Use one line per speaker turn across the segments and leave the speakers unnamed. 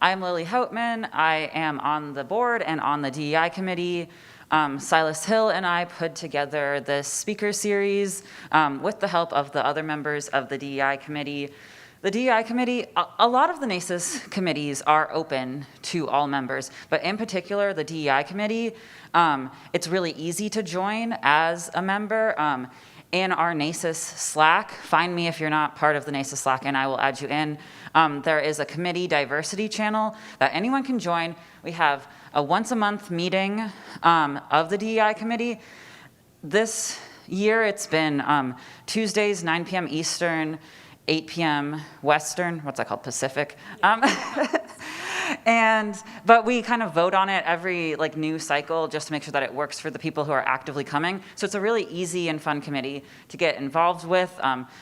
I'm Lily Houtman. I am on the board and on the DEI committee. Silas Hill and I put together this speaker series with the help of the other members of the DEI committee. The DEI committee, a lot of the NACIS committees are open to all members, but in particular, the DEI committee, it's really easy to join as a member. In our NACIS Slack, find me if you're not part of the NACIS Slack and I will add you in. There is a committee diversity channel that anyone can join. We have a once a month meeting of the DEI committee. This year it's been Tuesdays, 9 p.m. Eastern, 8 p.m. Western, what's that called, Pacific? But we kind of vote on it every new cycle just to make sure that it works for the people who are actively coming. So it's a really easy and fun committee to get involved with.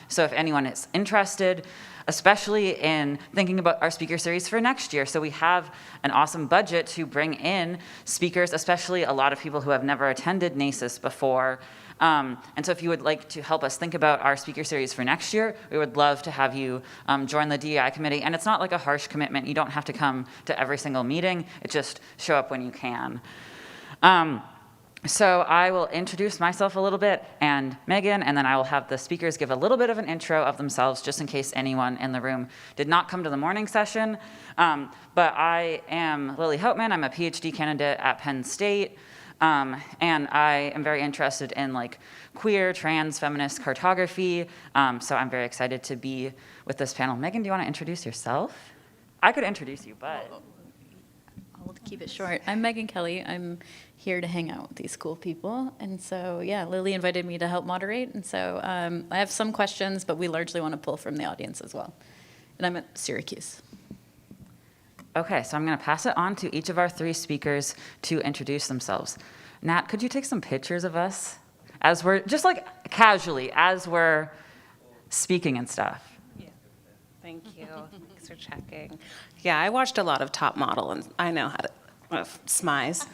So if anyone is interested, especially in thinking about our speaker series for next year. So we have an awesome budget to bring in speakers, especially a lot of people who have never attended NACIS before. And so if you would like to help us think about our speaker series for next year, we would love to have you join the DEI committee. And it's not like a harsh commitment. You don't have to come to every single meeting. It's just show up when you can. So I will introduce myself a little bit and Megan, and then I will have the speakers give a little bit of an intro of themselves just in case anyone in the room did not come to the morning session. But I am Lily Houtman. I'm a PhD candidate at Penn State. And I am very interested in queer, trans, feminist cartography. So I'm very excited to be with this panel. Megan, do you want to introduce yourself? I could introduce you, but...
I'll keep it short. I'm Megan Kelly. I'm here to hang out with these cool people. And so, yeah, Lily invited me to help moderate. And so I have some questions, but we largely want to pull from the audience as well. And I'm at Syracuse.
Okay, so I'm going to pass it on to each of our three speakers to introduce themselves. Nat, could you take some pictures of us as we're, just casually, as we're speaking and stuff?
Yeah. Thank you. Thanks for checking. Yeah, I watched a lot of Top Model, and I know how to smize.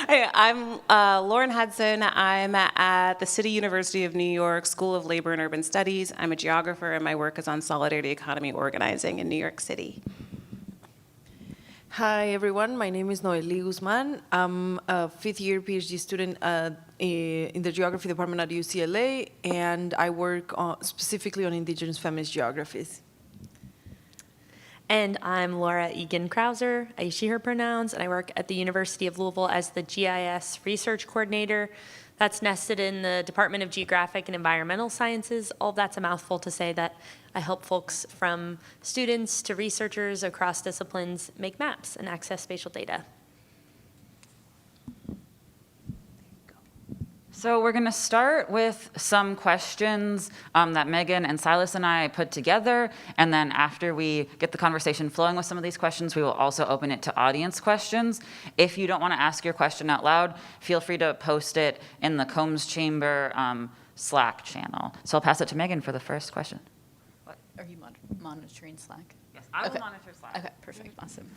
Hey, I'm Lauren Hudson. I'm at the City University of New York School of Labor and Urban Studies. I'm a geographer, and my work is on solidarity economy organizing in New York City.
Hi, everyone. My name is Nohely Guzman. I'm a fifth-year PhD student in the geography department at UCLA, and I work specifically on indigenous feminist geographies.
And I'm Laura Egan Krauser, I she, her pronouns, and I work at the University of Louisville as the GIS research coordinator. That's nested in the Department of Geographic and Environmental Sciences. All of that's a mouthful to say that I help folks from students to researchers across disciplines make maps and access spatial data.
So we're going to start with some questions that Megan and Silas and I put together, and then after we get the conversation flowing with some of these questions, we will also open it to audience questions. If you don't want to ask your question out loud, feel free to post it in the Combs Chamber Slack channel. So I'll pass it to Megan for the first question.
What, are you monitoring Slack?
Yes, I will monitor Slack.
Okay, perfect, awesome.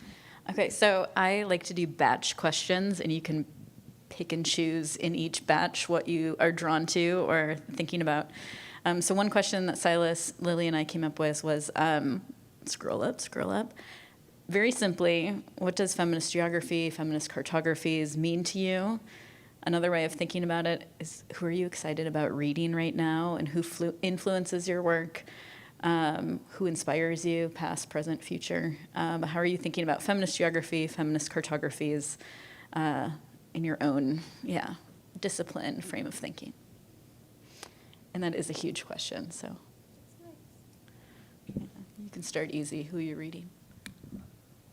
Okay, so I like to do batch questions, and you can pick and choose in each batch what you are drawn to or thinking about. So one question that Silas, Lily, and I came up with was, scroll up. Very simply, what does feminist geography, feminist cartographies mean to you? Another way of thinking about it is, who are you excited about reading right now, and who influences your work? Who inspires you, past, present, future? How are you thinking about feminist geography, feminist cartographies, in your own, discipline, frame of thinking? And that is a huge question, so you can start easy. Who are you reading?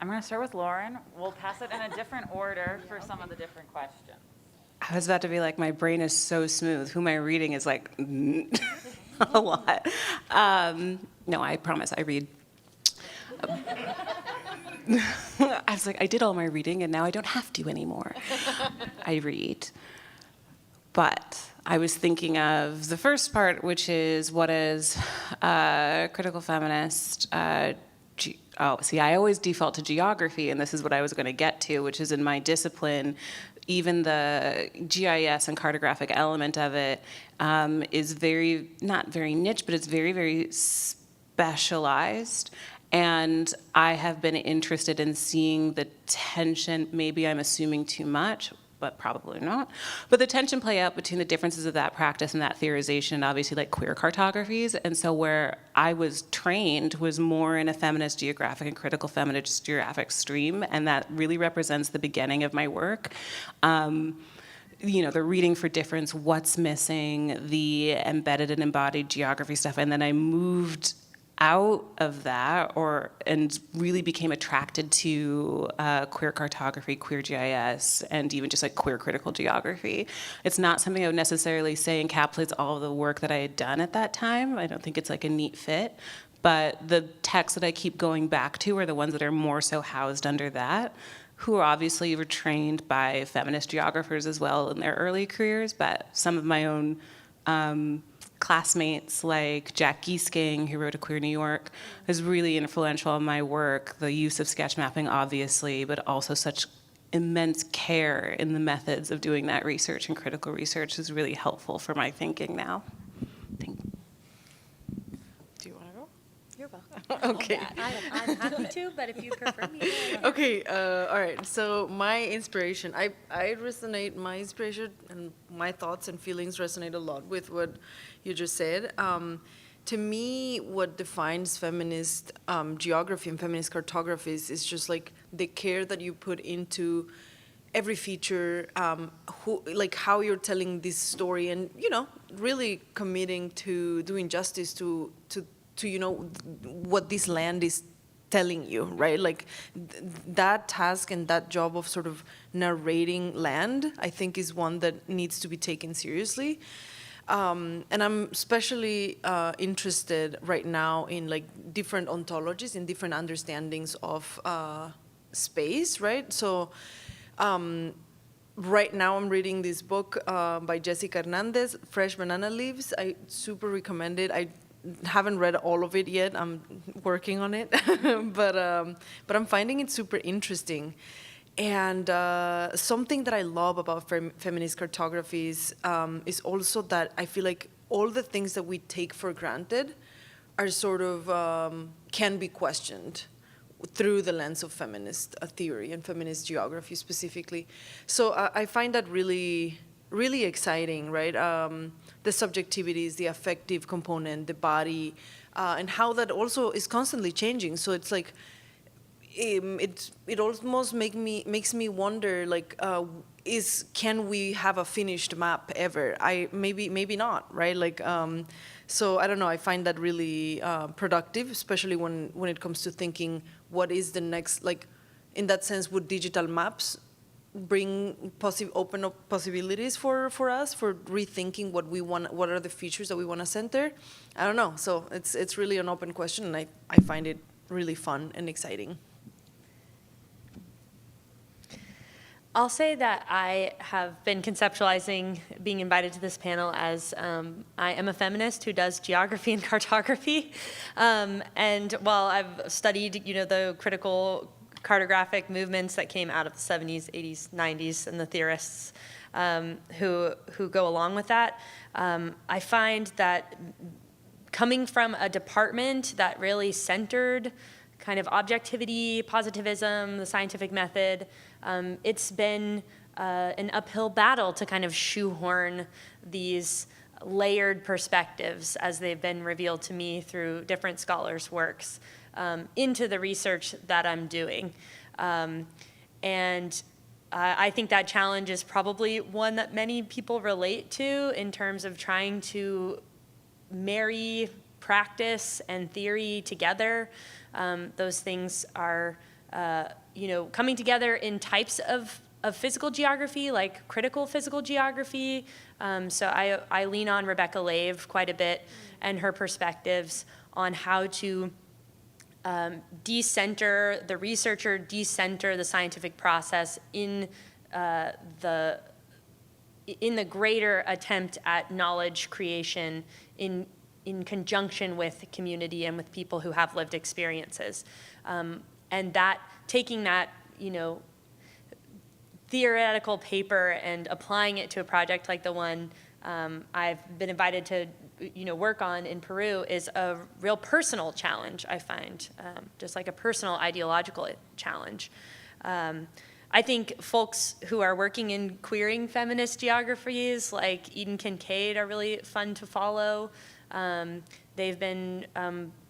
I'm going to start with Lauren. We'll pass it in a different order for some of the different questions.
I was about to be like, my brain is so smooth. Who am I reading is a lot. No, I promise I read. I was like, I did all my reading, and now I don't have to anymore. I read. But I was thinking of the first part, which is, what is critical feminist? I always default to geography, and this is what I was going to get to, which is in my discipline, even the GIS and cartographic element of it is not very niche, but it's very, very specialized. And I have been interested in seeing the tension, maybe I'm assuming too much, but probably not, but the tension play out between the differences of that practice and that theorization, obviously like queer cartographies. And so where I was trained was more in a feminist geographic and critical feminist geographic stream, and that really represents the beginning of my work. The reading for difference, what's missing, the embedded and embodied geography stuff, and then I moved out of that and really became attracted to queer cartography, queer GIS, and even just like queer critical geography. It's not something I would necessarily say encapsulates all of the work that I had done at that time. I don't think it's like a neat fit, but the texts that I keep going back to are the ones that are more so housed under that, who are obviously were trained by feminist geographers as well in their early careers, but some of my own classmates like Jack Giesking, who wrote A Queer New York, is really influential in my work. The use of sketch mapping, obviously, but also such immense care in the methods of doing that research and critical research is really helpful for my thinking now. Thank you.
Do you want to go?
You're welcome.
Okay.
I'm happy to, but if you prefer me.
Okay, all right. So my inspiration, my inspiration and my thoughts and feelings resonate a lot with what you just said. To me, what defines feminist geography and feminist cartographies is just like the care that you put into every feature, how you're telling this story, and really committing to doing justice to what this land is telling you, right? Like that task and that job of sort of narrating land, I think, is one that needs to be taken seriously. And I'm especially interested right now in like different ontologies and different understandings of space, right? So right now I'm reading this book by Jessica Hernandez, Fresh Banana Leaves. I super recommend it. I haven't read all of it yet. I'm working on it, but I'm finding it super interesting. And something that I love about feminist cartographies is also that I feel like all the things that we take for granted are sort of can be questioned through the lens of feminist theory and feminist geography specifically. So I find that really, really exciting, right? The subjectivities, the affective component, the body, and how that also is constantly changing. So it's like, it almost makes me wonder, like, can we have a finished map ever? Maybe not, right? Like, so I don't know. I find that really productive, especially when it comes to thinking what is the next. Like, in that sense, would digital maps bring open up possibilities for us for rethinking what we want? What are the features that we want to center? I don't know. So it's really an open question, and I find it really fun and exciting.
I'll say that I have been conceptualizing being invited to this panel as I am a feminist who does geography and cartography. And while I've studied, the critical cartographic movements that came out of the 70s, 80s, 90s, and the theorists who go along with that, I find that coming from a department that really centered kind of objectivity, positivism, the scientific method, it's been an uphill battle to kind of shoehorn these layered perspectives as they've been revealed to me through different scholars' works into the research that I'm doing. And I think that challenge is probably one that many people relate to in terms of trying to marry practice and theory together. Those things are coming together in types of physical geography, like critical physical geography. So I lean on Rebecca Lave quite a bit and her perspectives on how to decenter the researcher, decenter the scientific process in the greater attempt at knowledge creation in conjunction with community and with people who have lived experiences. And that, taking that, theoretical paper and applying it to a project like the one I've been invited to work on in Peru is a real personal challenge, I find, just like a personal ideological challenge. I think folks who are working in queering feminist geographies, like Eden Kincaid, are really fun to follow. They've been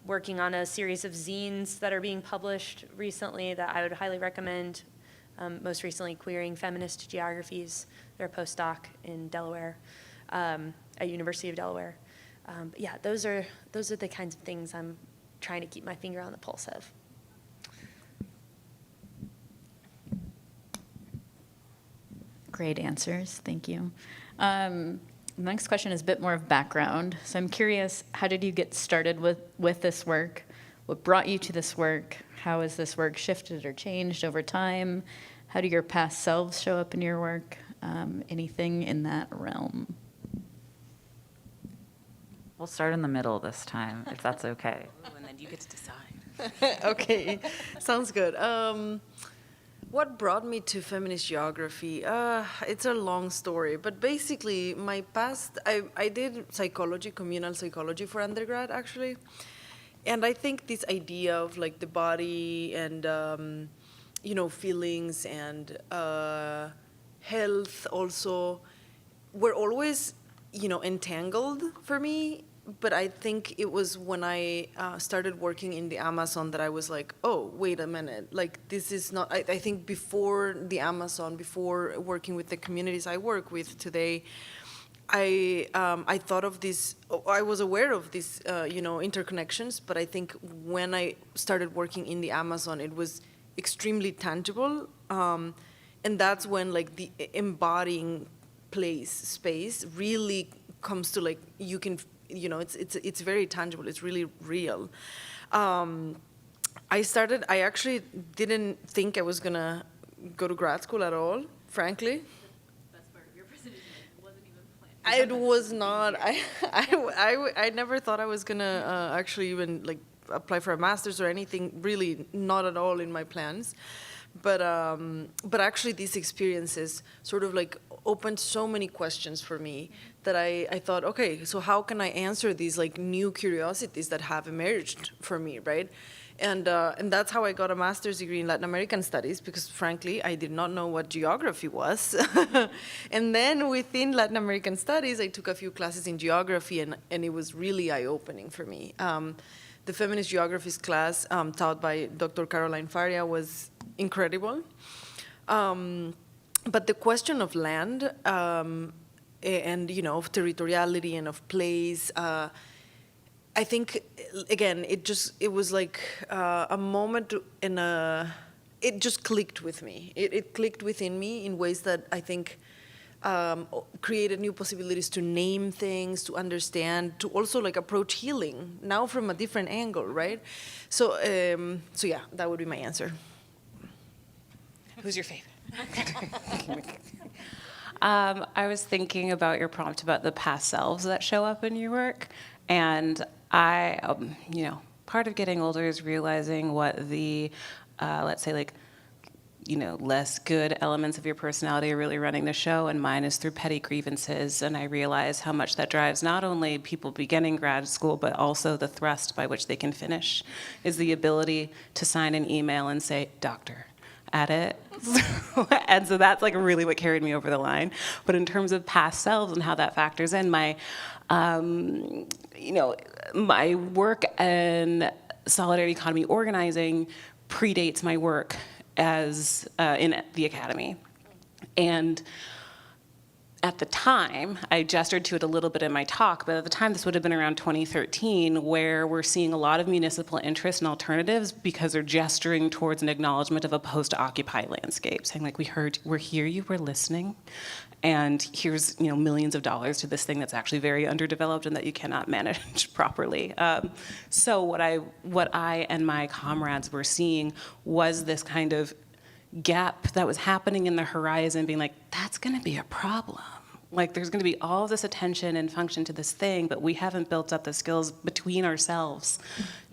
working on a series of zines that are being published recently that I would highly recommend. Most recently, Queering Feminist Geographies. They're a postdoc in Delaware, at University of Delaware. But yeah, those are the kinds of things I'm trying to keep my finger on the pulse of.
Great answers, thank you. The next question is a bit more of background. So I'm curious, how did you get started with this work? What brought you to this work? How has this work shifted or changed over time? How do your past selves show up in your work? Anything in that realm?
We'll start in the middle this time, if that's okay.
And then you get to decide.
Okay, sounds good. What brought me to feminist geography? It's a long story, but basically my past, I did psychology, communal psychology for undergrad, actually. And I think this idea of like the body and, feelings and health also were always, entangled for me. But I think it was when I started working in the Amazon that I was like, oh, wait a minute. Like, this is not, I think before the Amazon, before working with the communities I work with today, I thought of this, I was aware of these, interconnections, but I think when I started working in the Amazon, it was extremely tangible. And that's when, like, the embodying space really comes to, like, you can, it's very tangible, it's really real. I actually didn't think I was gonna go to grad school at all, frankly.
That's where your position wasn't even planned.
It was not. I never thought I was gonna actually even like apply for a master's or anything. Really, not at all in my plans. But actually, these experiences sort of like opened so many questions for me that I thought, okay, so how can I answer these like new curiosities that have emerged for me, right? And that's how I got a master's degree in Latin American studies, because frankly, I did not know what geography was. And then within Latin American studies, I took a few classes in geography, and it was really eye-opening for me. The feminist geographies class taught by Dr. Caroline Faria was incredible. But the question of land and, of territoriality and of place, I think, again, it was like a moment it just clicked with me. It clicked within me in ways that I think created new possibilities to name things, to understand, to also like approach healing, now from a different angle, right? So yeah, that would be my answer.
Who's your favorite? I was thinking about your prompt about the past selves that show up in your work. And I, part of getting older is realizing what the, let's say, like, less good elements of your personality are really running the show, and mine is through petty grievances. And I realize how much that drives not only people beginning grad school, but also the thrust by which they can finish, is the ability to sign an email and say, doctor, at it. And so that's like really what carried me over the line. But in terms of past selves and how that factors in, my work in solidarity economy organizing predates my work as in the academy. And at the time, I gestured to it a little bit in my talk, but at the time, this would have been around 2013, where we're seeing a lot of municipal interest in alternatives because they're gesturing towards an acknowledgement of a post-Occupy landscape, saying like, we're here, we're listening, and here's millions of dollars to this thing that's actually very underdeveloped and that you cannot manage properly. So what I and my comrades were seeing was this kind of gap that was happening in the horizon, being like, that's going to be a problem. Like, there's going to be all this attention and function to this thing, but we haven't built up the skills between ourselves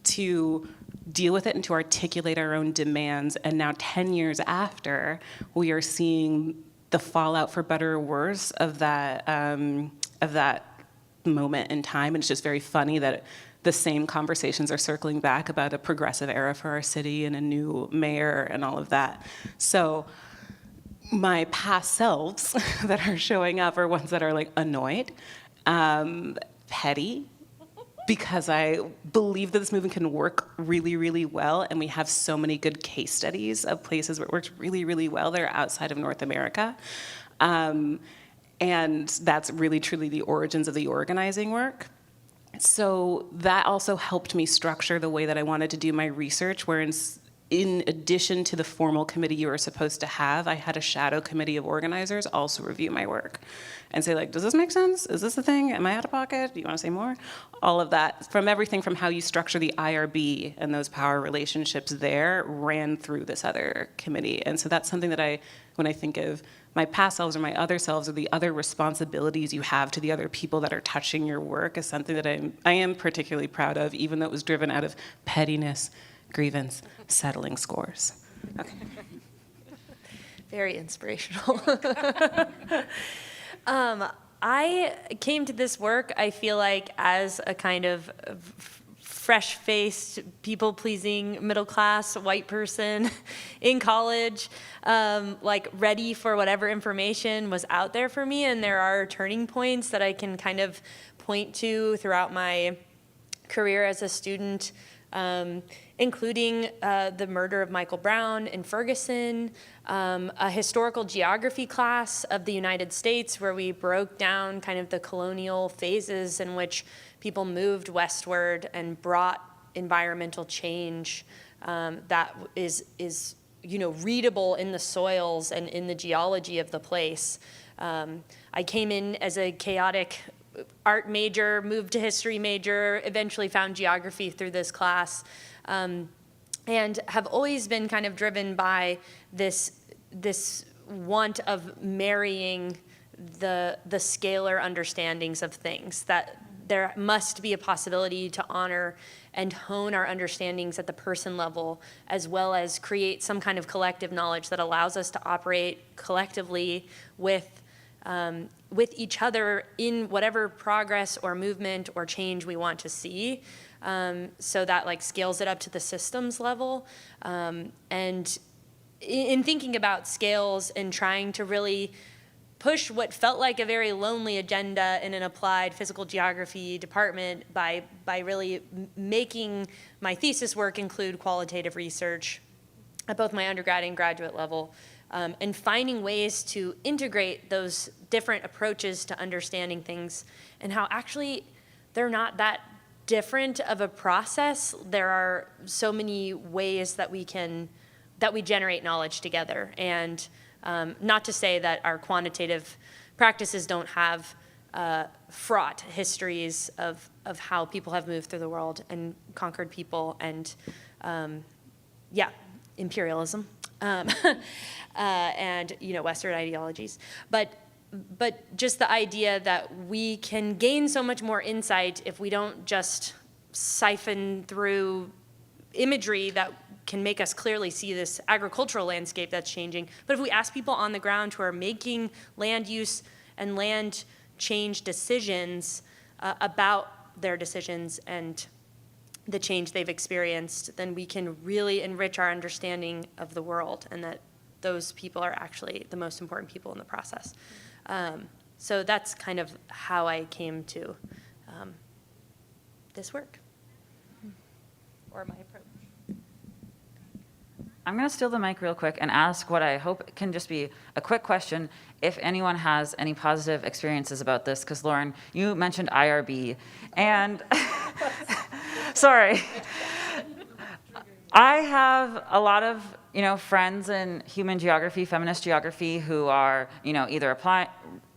to deal with it and to articulate our own demands. And now 10 years after, we are seeing the fallout, for better or worse, of that moment in time. And it's just very funny that the same conversations are circling back about a progressive era for our city and a new mayor and all of that. So my past selves that are showing up are ones that are like annoyed, petty, because I believe that this movement can work really, really well, and we have so many good case studies of places where it works really, really well that are outside of North America. And that's really, truly the origins of the organizing work. So that also helped me structure the way that I wanted to do my research, where in addition to the formal committee you were supposed to have, I had a shadow committee of organizers also review my work and say, like, does this make sense? Is this a thing? Am I out of pocket? Do you want to say more? All of that, from everything from how you structure the IRB and those power relationships there, ran through this other committee. And so that's something that when I think of my past selves or my other selves, or the other responsibilities you have to the other people that are touching your work, is something that I am particularly proud of, even though it was driven out of pettiness, grievance, settling scores. Okay.
Very inspirational. I came to this work, I feel like, as a kind of fresh-faced, people-pleasing, middle-class white person in college, like ready for whatever information was out there for me. And there are turning points that I can kind of point to throughout my career as a student, including the murder of Michael Brown in Ferguson, a historical geography class of the United States where we broke down kind of the colonial phases in which people moved westward and brought environmental change that is readable in the soils and in the geology of the place. I came in as a chaotic art major, moved to history major, eventually found geography through this class, and have always been kind of driven by this want of marrying the scalar understandings of things, that there must be a possibility to honor and hone our understandings at the person level, as well as create some kind of collective knowledge that allows us to operate collectively with each other in whatever progress or movement or change we want to see, so that like scales it up to the systems level. And in thinking about scales and trying to really push what felt like a very lonely agenda in an applied physical geography department by really making my thesis work include qualitative research at both my undergrad and graduate level, and finding ways to integrate those different approaches to understanding things, and how actually they're not that different of a process. There are so many ways that we generate knowledge together, and not to say that our quantitative practices don't have fraught histories of how people have moved through the world and conquered people and imperialism. And Western ideologies, but just the idea that we can gain so much more insight if we don't just siphon through imagery that can make us clearly see this agricultural landscape that's changing, but if we ask people on the ground who are making land use and land change decisions about their decisions and the change they've experienced, then we can really enrich our understanding of the world, and that those people are actually the most important people in the process. So that's kind of how I came to this work, or my approach.
I'm going to steal the mic real quick and ask what I hope can just be a quick question, if anyone has any positive experiences about this, because Lauren, you mentioned IRB, and sorry. I have a lot of, friends in human geography, feminist geography, who are, either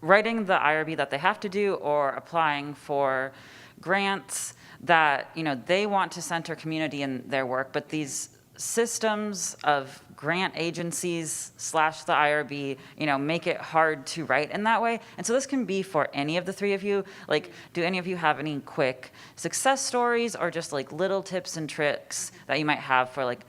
writing the IRB that they have to do, or applying for grants that, they want to center community in their work, but these systems of grant agencies / the IRB, make it hard to write in that way. And so this can be for any of the three of you. Like, do any of you have any quick success stories, or just like little tips and tricks that you might have for like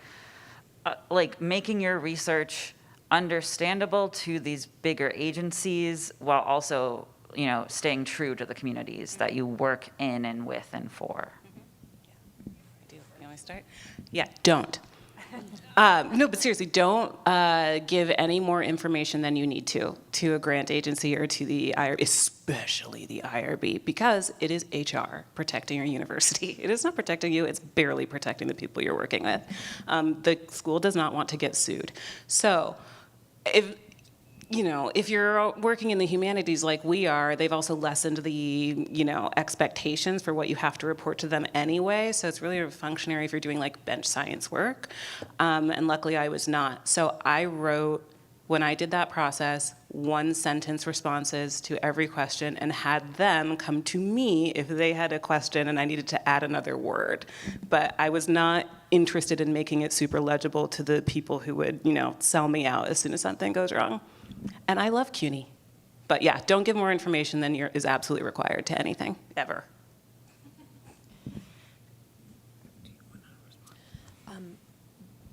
making your research understandable to these bigger agencies while also staying true to the communities that you work in and with and for.
You want to start? Yeah, don't. No, but seriously, don't give any more information than you need to a grant agency or to the IRB, especially the IRB, because it is HR protecting your university. It is not protecting you, it's barely protecting the people you're working with. The school does not want to get sued. So if you're working in the humanities like we are, they've also lessened the, expectations for what you have to report to them anyway. So it's really functionary if you're doing like bench science work. And luckily I was not. So I wrote, when I did that process, 1-sentence responses to every question and had them come to me if they had a question and I needed to add another word. But I was not interested in making it super legible to the people who would, sell me out as soon as something goes wrong. And I love CUNY. But yeah, don't give more information than is absolutely required to anything, ever.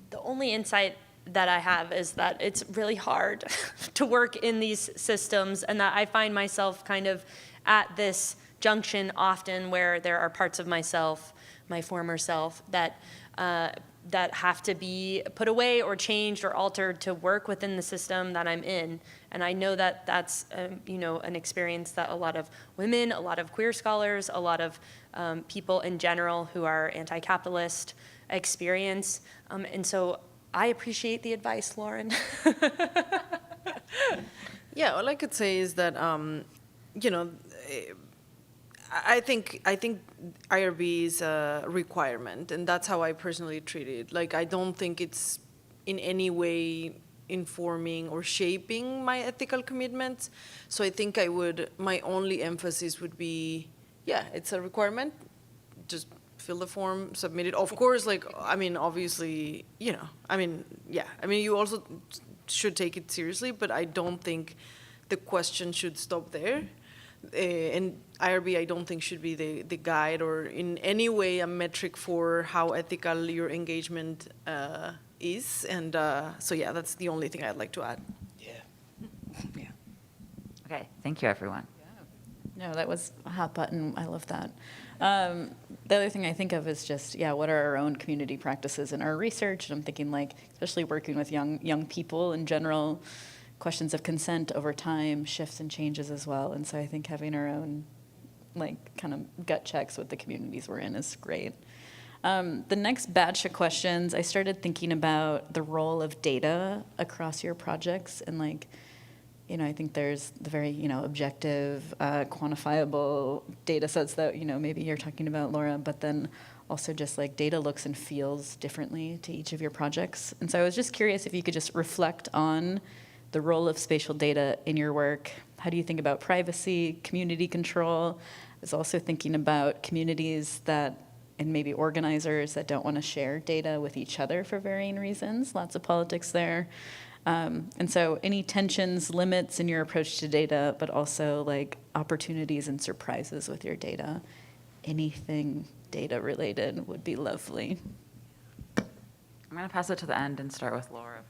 The only insight that I have is that it's really hard to work in these systems, and that I find myself kind of at this junction often where there are parts of myself, my former self, that have to be put away or changed or altered to work within the system that I'm in. And I know that that's an experience that a lot of women, a lot of queer scholars, a lot of people in general who are anti-capitalist experience. And so I appreciate the advice, Lauren.
Yeah, all I could say is that, I think IRB is a requirement, and that's how I personally treat it. Like, I don't think it's in any way informing or shaping my ethical commitments. So I think my only emphasis would be, yeah, it's a requirement. Just fill the form, submit it. Of course, obviously, you also should take it seriously, but I don't think the question should stop there. And IRB, I don't think should be the guide or in any way a metric for how ethical your engagement is. And so yeah, that's the only thing I'd like to add.
Yeah.
Okay, thank you, everyone.
No, that was a hot button. I love that. The other thing I think of is just, what are our own community practices in our research? And I'm thinking, especially working with young people in general, questions of consent over time, shifts and changes as well. And so I think having our own, kind of gut checks with the communities we're in is great. The next batch of questions, I started thinking about the role of data across your projects. And I think there's the very, objective, quantifiable data sets that, maybe you're talking about, Laura, but then also just data looks and feels differently to each of your projects. And so I was just curious if you could just reflect on the role of spatial data in your work. How do you think about privacy, community control? I was also thinking about communities and maybe organizers that don't want to share data with each other for varying reasons. Lots of politics there. And so any tensions, limits in your approach to data, but also opportunities and surprises with your data. Anything data related would be lovely.
I'm going to pass it to the end and start with Laura.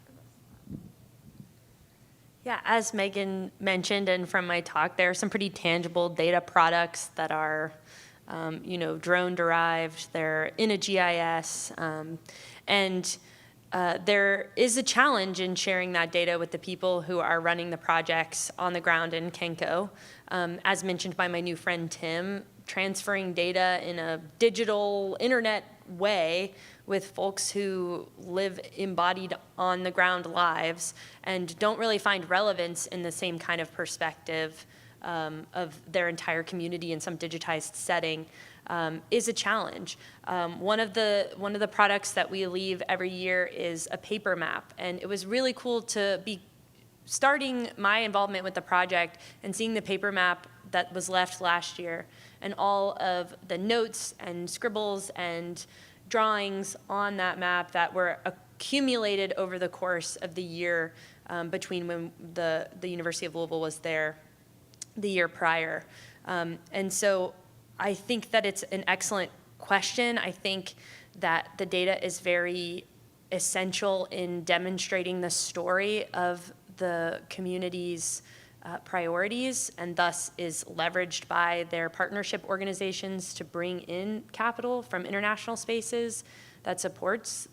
Yeah, as Megan mentioned, and from my talk, there are some pretty tangible data products that are, drone derived. They're in a GIS, and there is a challenge in sharing that data with the people who are running the projects on the ground in Kenko. As mentioned by my new friend Tim, transferring data in a digital internet way with folks who live embodied on the ground lives and don't really find relevance in the same kind of perspective of their entire community in some digitized setting is a challenge. One of the products that we leave every year is a paper map, and it was really cool to be starting my involvement with the project and seeing the paper map that was left last year and all of the notes and scribbles and drawings on that map that were accumulated over the course of the year between when the University of Louisville was there the year prior. And so I think that it's an excellent question. I think that the data is very essential in demonstrating the story of the communities priorities, and thus is leveraged by their partnership organizations to bring in capital from international spaces that supports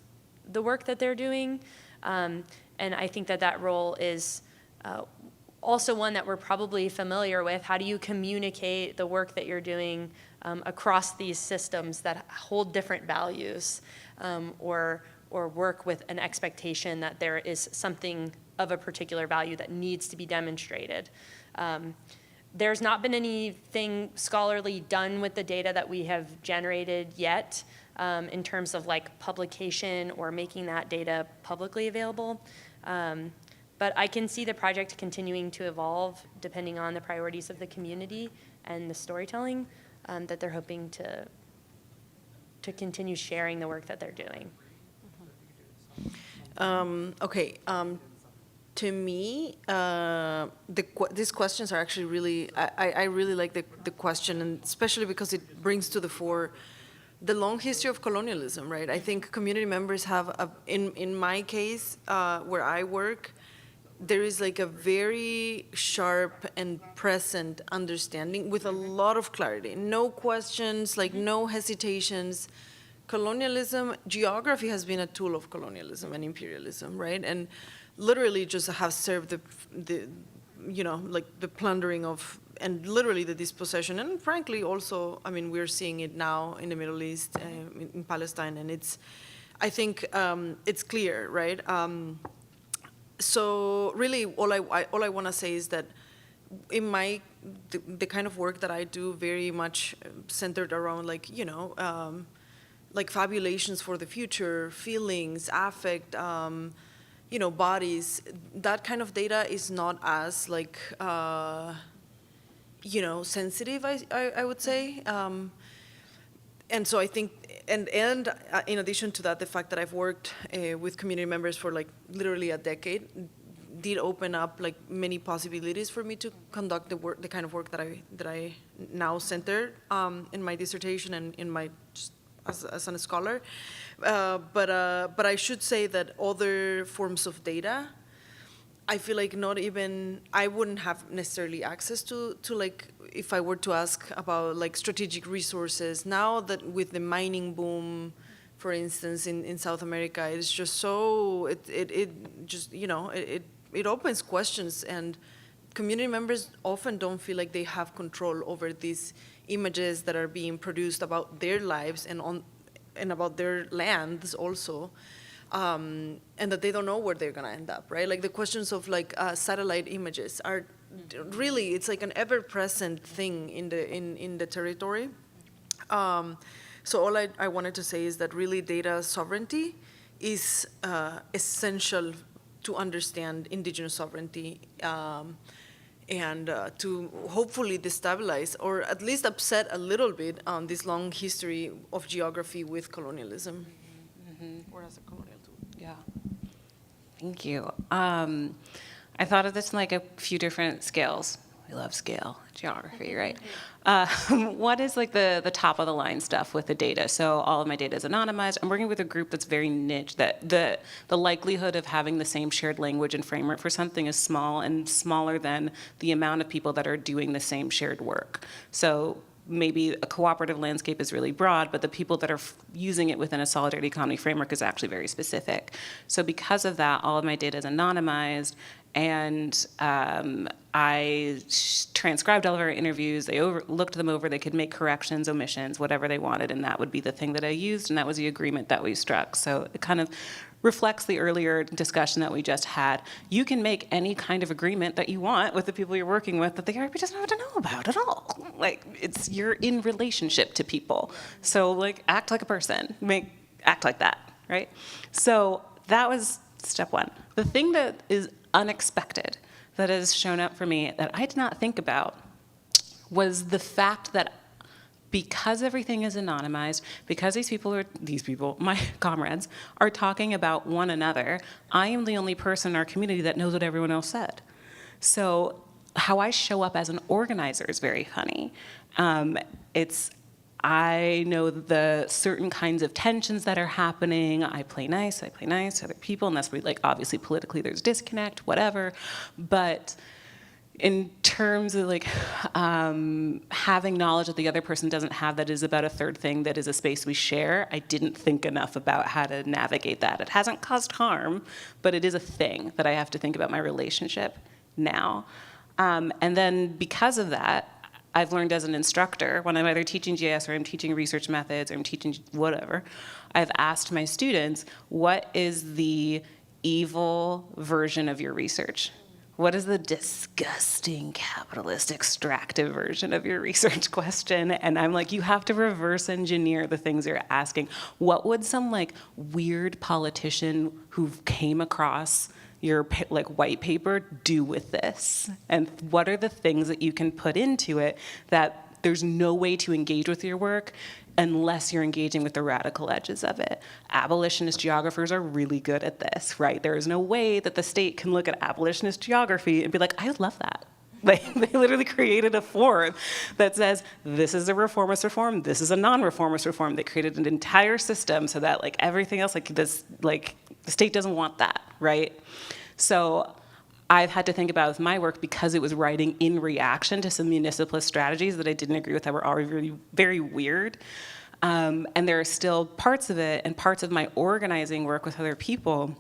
the work that they're doing. And I think that that role is also one that we're probably familiar with. How do you communicate the work that you're doing across these systems that hold different values, or work with an expectation that there is something of a particular value that needs to be demonstrated? There's not been anything scholarly done with the data that we have generated yet, in terms of like publication or making that data publicly available. But I can see the project continuing to evolve depending on the priorities of the community and the storytelling that they're hoping to continue sharing the work that they're doing.
Okay. To me, these questions are actually really, I really like the question, and especially because it brings to the fore the long history of colonialism, right? I think community members have, in my case, where I work, there is like a very sharp and present understanding with a lot of clarity. No questions, like no hesitations. Colonialism, geography has been a tool of colonialism and imperialism, right? And literally just have served the you know, like the plundering of, and literally the dispossession, and frankly also, I mean, we're seeing it now in the Middle East, in Palestine, and it's, I think it's clear, right? So really, all I want to say is that in the kind of work that I do, very much centered around, like, you know, like fabulations for the future, feelings, affect, you know, bodies. That kind of data is not as like, you know, sensitive, I would say. And so I think, and in addition to that, the fact that I've worked with community members for like literally a decade did open up like many possibilities for me to conduct the kind of work that I now center in my dissertation and in my, just as a scholar. But I should say that other forms of data, I feel like not even, I wouldn't have necessarily access to like, if I were to ask about like strategic resources. Now that with the mining boom, for instance, in South America, it's just so, it just, you know, it opens questions, and community members often don't feel like they have control over these images that are being produced about their lives and about their lands also. And that they don't know where they're gonna end up, right? Like the questions of like satellite images are really, it's like an ever-present thing in the territory. So all I wanted to say is that really data sovereignty is essential to understand indigenous sovereignty, and to hopefully destabilize or at least upset a little bit on this long history of geography with colonialism. Or as a colonial tool.
Yeah. Thank you. I thought of this in like a few different scales. We love scale, geography, right? What is like the top of the line stuff with the data? So all of my data is anonymized. I'm working with a group that's very niche, that the likelihood of having the same shared language and framework for something is small, and smaller than the amount of people that are doing the same shared work. So maybe a cooperative landscape is really broad, but the people that are using it within a solidarity economy framework is actually very specific. So because of that, all of my data is anonymized, and I transcribed all of our interviews. They looked them over. They could make corrections, omissions, whatever they wanted, and that would be the thing that I used, and that was the agreement that we struck. So it kind of reflects the earlier discussion that we just had. You can make any kind of agreement that you want with the people you're working with that the IRB doesn't have to know about at all. Like, you're in relationship to people. So like, act like a person, act like that, right? So that was step one. The thing that is unexpected that has shown up for me that I did not think about was the fact that because everything is anonymized, because these people, my comrades, are talking about one another, I am the only person in our community that knows what everyone else said. So how I show up as an organizer is very funny. I know the certain kinds of tensions that are happening. I play nice to other people, and that's where, like, obviously politically there's disconnect, whatever. But in terms of like having knowledge that the other person doesn't have that is about a third thing that is a space we share, I didn't think enough about how to navigate that. It hasn't caused harm, but it is a thing that I have to think about my relationship now. And then because of that, I've learned as an instructor, when I'm either teaching GIS or I'm teaching research methods or I'm teaching whatever, I've asked my students, what is the evil version of your research? What is the disgusting, capitalist, extractive version of your research question? And I'm like, you have to reverse engineer the things you're asking. What would some like weird politician who came across your like white paper do with this? And what are the things that you can put into it that there's no way to engage with your work unless you're engaging with the radical edges of it? Abolitionist geographers are really good at this, right? There is no way that the state can look at abolitionist geography and be like, I love that. Like, they literally created a form that says, this is a reformist reform, this is a non-reformist reform. They created an entire system so that like everything else, like this, like the state doesn't want that, right? So I've had to think about with my work, because it was writing in reaction to some municipalist strategies that I didn't agree with that were already really very weird. And there are still parts of it and parts of my organizing work with other people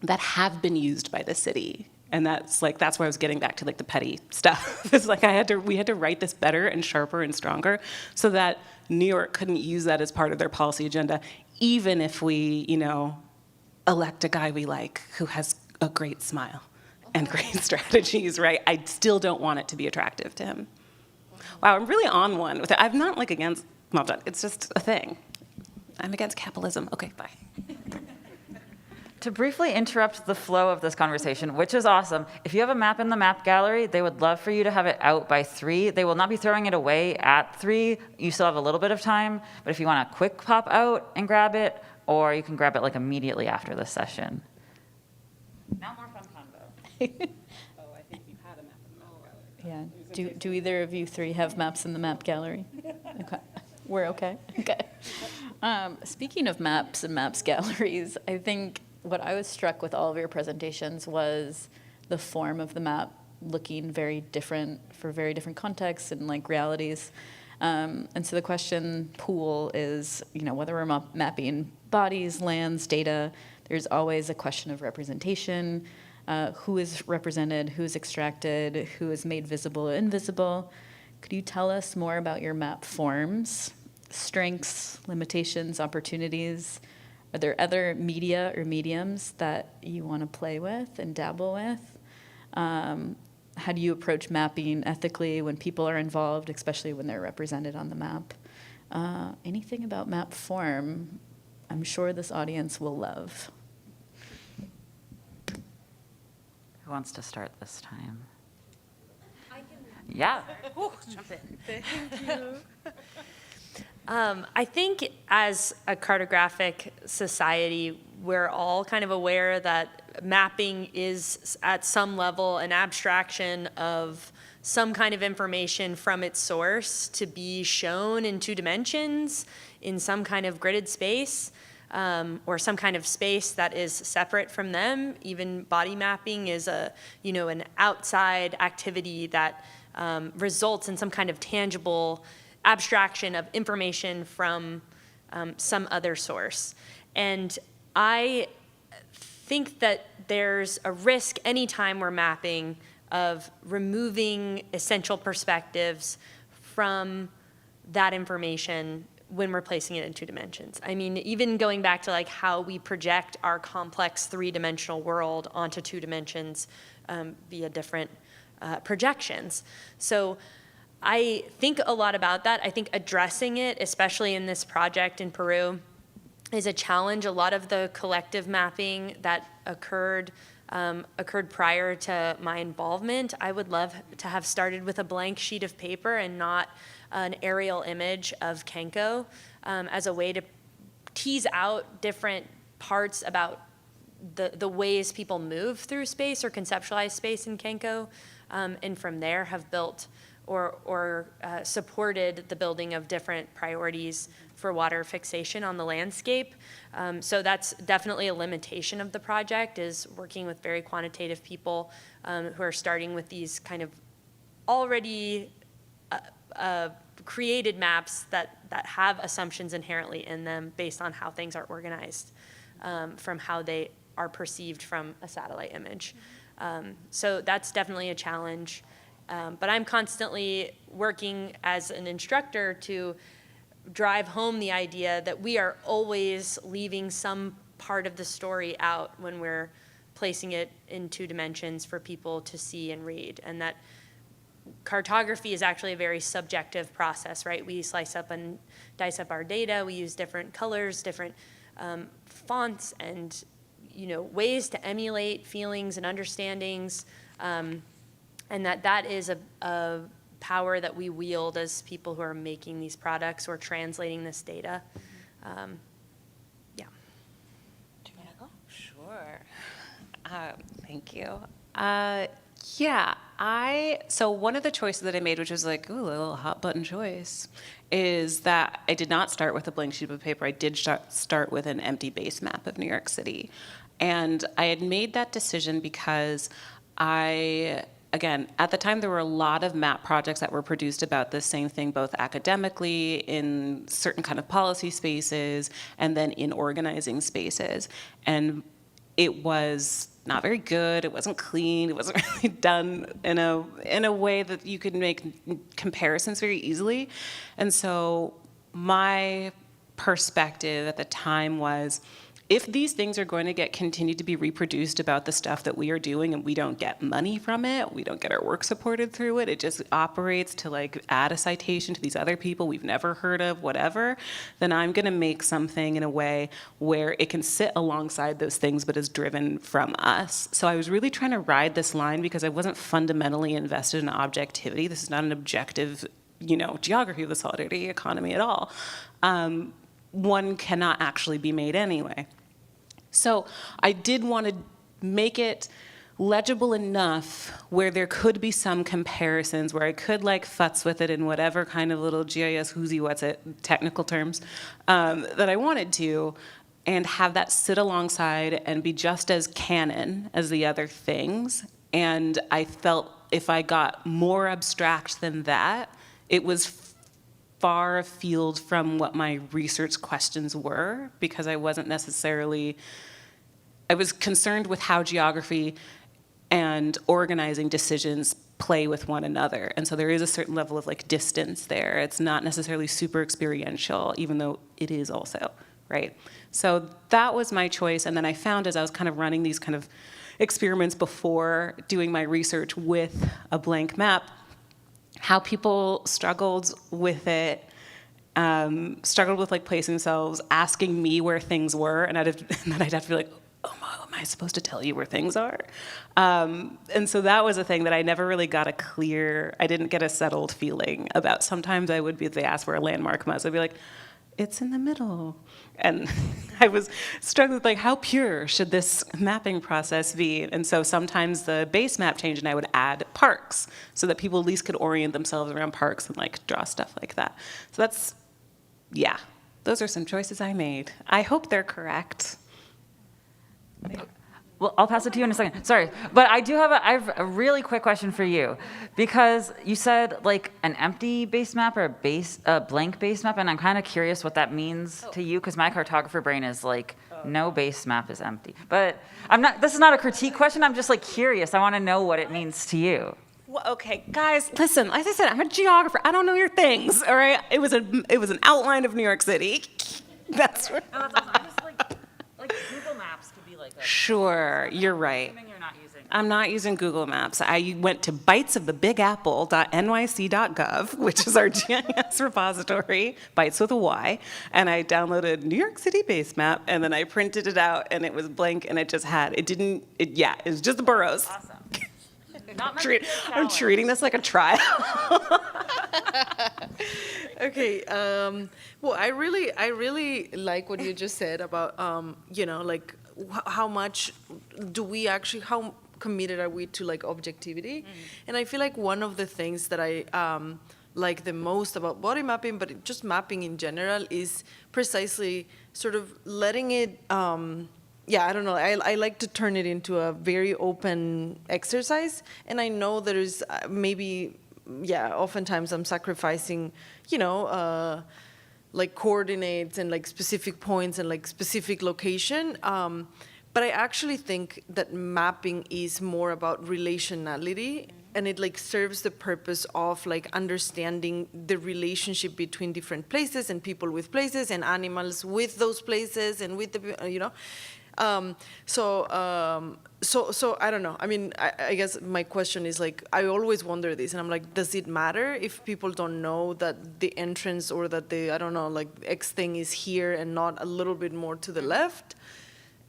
that have been used by the city. And that's why I was getting back to like the petty stuff. It's like we had to write this better and sharper and stronger so that New York couldn't use that as part of their policy agenda, even if we, elect a guy we like who has a great smile and great strategies, right? I still don't want it to be attractive to him. Wow, I'm really on one with it. I'm not like against mob justice. It's just a thing. I'm against capitalism. Okay, bye.
To briefly interrupt the flow of this conversation, which is awesome, if you have a map in the map gallery, they would love for you to have it out by 3. They will not be throwing it away at 3. You still have a little bit of time, but if you want a quick pop out and grab it, or you can grab it like immediately after this session. Now more fun convo.
Oh, I think you had a map in the map gallery.
Yeah. Do either of you 3 have maps in the map gallery? Okay. We're okay? Okay. Speaking of maps and maps galleries, I think what I was struck with all of your presentations was the form of the map looking very different for very different contexts and like realities. And so the question pool is, whether we're mapping bodies, lands, data, there's always a question of representation. Who is represented, who is extracted, who is made visible or invisible. Could you tell us more about your map forms, strengths, limitations, opportunities? Are there other media or mediums that you want to play with and dabble with? How do you approach mapping ethically when people are involved, especially when they're represented on the map? Anything about map form, I'm sure this audience will love.
Who wants to start this time? I can. Yeah.
Ooh, jump in. Thank you. I think as a cartographic society, we're all kind of aware that mapping is at some level an abstraction of some kind of information from its source to be shown in 2 dimensions in some kind of gridded space, or some kind of space that is separate from them. Even body mapping is an outside activity that results in some kind of tangible abstraction of information from some other source. And I think that there's a risk anytime we're mapping of removing essential perspectives from that information when we're placing it in 2 dimensions. I mean, even going back to like how we project our complex 3-dimensional world onto 2 dimensions via different projections. So I think a lot about that. I think addressing it, especially in this project in Peru, is a challenge. A lot of the collective mapping that occurred prior to my involvement, I would love to have started with a blank sheet of paper and not an aerial image of Kenko as a way to tease out different parts about the ways people move through space or conceptualize space in Kenko, and from there have built or supported the building of different priorities for water fixation on the landscape. So that's definitely a limitation of the project, is working with very quantitative people who are starting with these kind of already created maps that have assumptions inherently in them based on how things are organized, from how they are perceived from a satellite image. So that's definitely a challenge. But I'm constantly working as an instructor to drive home the idea that we are always leaving some part of the story out when we're placing it in 2 dimensions for people to see and read, and that cartography is actually a very subjective process, right? We slice up and dice up our data. We use different colors, different fonts, and ways to emulate feelings and understandings, and that is a power that we wield as people who are making these products or translating this data. Yeah.
Do you want to go? Sure. Thank you. So one of the choices that I made, which was like, ooh, a little hot button choice, is that I did not start with a blank sheet of paper. I did start with an empty base map of New York City. And I had made that decision because again, at the time, there were a lot of map projects that were produced about the same thing, both academically, in certain kind of policy spaces, and then in organizing spaces. And it was not very good. It wasn't clean. It wasn't really done in a way that you could make comparisons very easily. And so my perspective at the time was, if these things are going to continue to be reproduced about the stuff that we are doing and we don't get money from it, we don't get our work supported through it, it just operates to add a citation to these other people we've never heard of, whatever, then I'm going to make something in a way where it can sit alongside those things but is driven from us. So I was really trying to ride this line because I wasn't fundamentally invested in objectivity. This is not an objective, geography of the solidarity economy at all. One cannot actually be made anyway. So I did want to make it legible enough where there could be some comparisons, where I could futz with it in whatever kind of little GIS technical terms that I wanted to, and have that sit alongside and be just as canon as the other things. And I felt if I got more abstract than that, it was far afield from what my research questions were, because I wasn't necessarily, I was concerned with how geography and organizing decisions play with one another. And so there is a certain level of distance there. It's not necessarily super experiential, even though it is also, right? So that was my choice. And then I found, as I was kind of running these kind of experiments before doing my research with a blank map, how people struggled with it, struggled with placing themselves, asking me where things were, and then I'd have to be like, oh, am I supposed to tell you where things are? And so that was a thing that I never really got I didn't get a settled feeling about. Sometimes they asked where a landmark was, I'd be like, it's in the middle. And I was struggling with how pure should this mapping process be? And so sometimes the base map changed and I would add parks so that people at least could orient themselves around parks and draw stuff like that. So those are some choices I made. I hope they're correct.
Well, I'll pass it to you in a second. Sorry, but I have a really quick question for you, because you said an empty base map or a blank base map, and I'm kind of curious what that means to you, because my cartographer brain is no base map is empty. But this is not a critique question. I'm just curious. I want to know what it means to you.
Well, okay, guys, listen. As I said, I'm a geographer. I don't know your things. All right, it was an outline of New York City. That's right.
Google Maps could be
Sure, you're right.
Assuming you're not using.
I'm not using Google Maps. I went to bitesofthebigapple.nyc.gov, which is our GIS repository, bites with a Y, and I downloaded New York City base map, and then I printed it out, and it was blank, and it was just the boroughs.
Awesome. Not
I'm treating this like a trial.
Okay. Well, I really like what you just said about, how much do we actually, how committed are we to objectivity? And I feel like one of the things that I like the most about body mapping, but just mapping in general, is precisely sort of letting it, I don't know, I like to turn it into a very open exercise. And I know there's maybe yeah, oftentimes I'm sacrificing, like coordinates and like specific points and like specific location. But I actually think that mapping is more about relationality, and it like serves the purpose of like understanding the relationship between different places and people with places and animals with those places and with the, So I don't know. I mean, I guess my question is like, I always wonder this, and I'm like, does it matter if people don't know that the entrance or that the, I don't know, like X thing is here and not a little bit more to the left?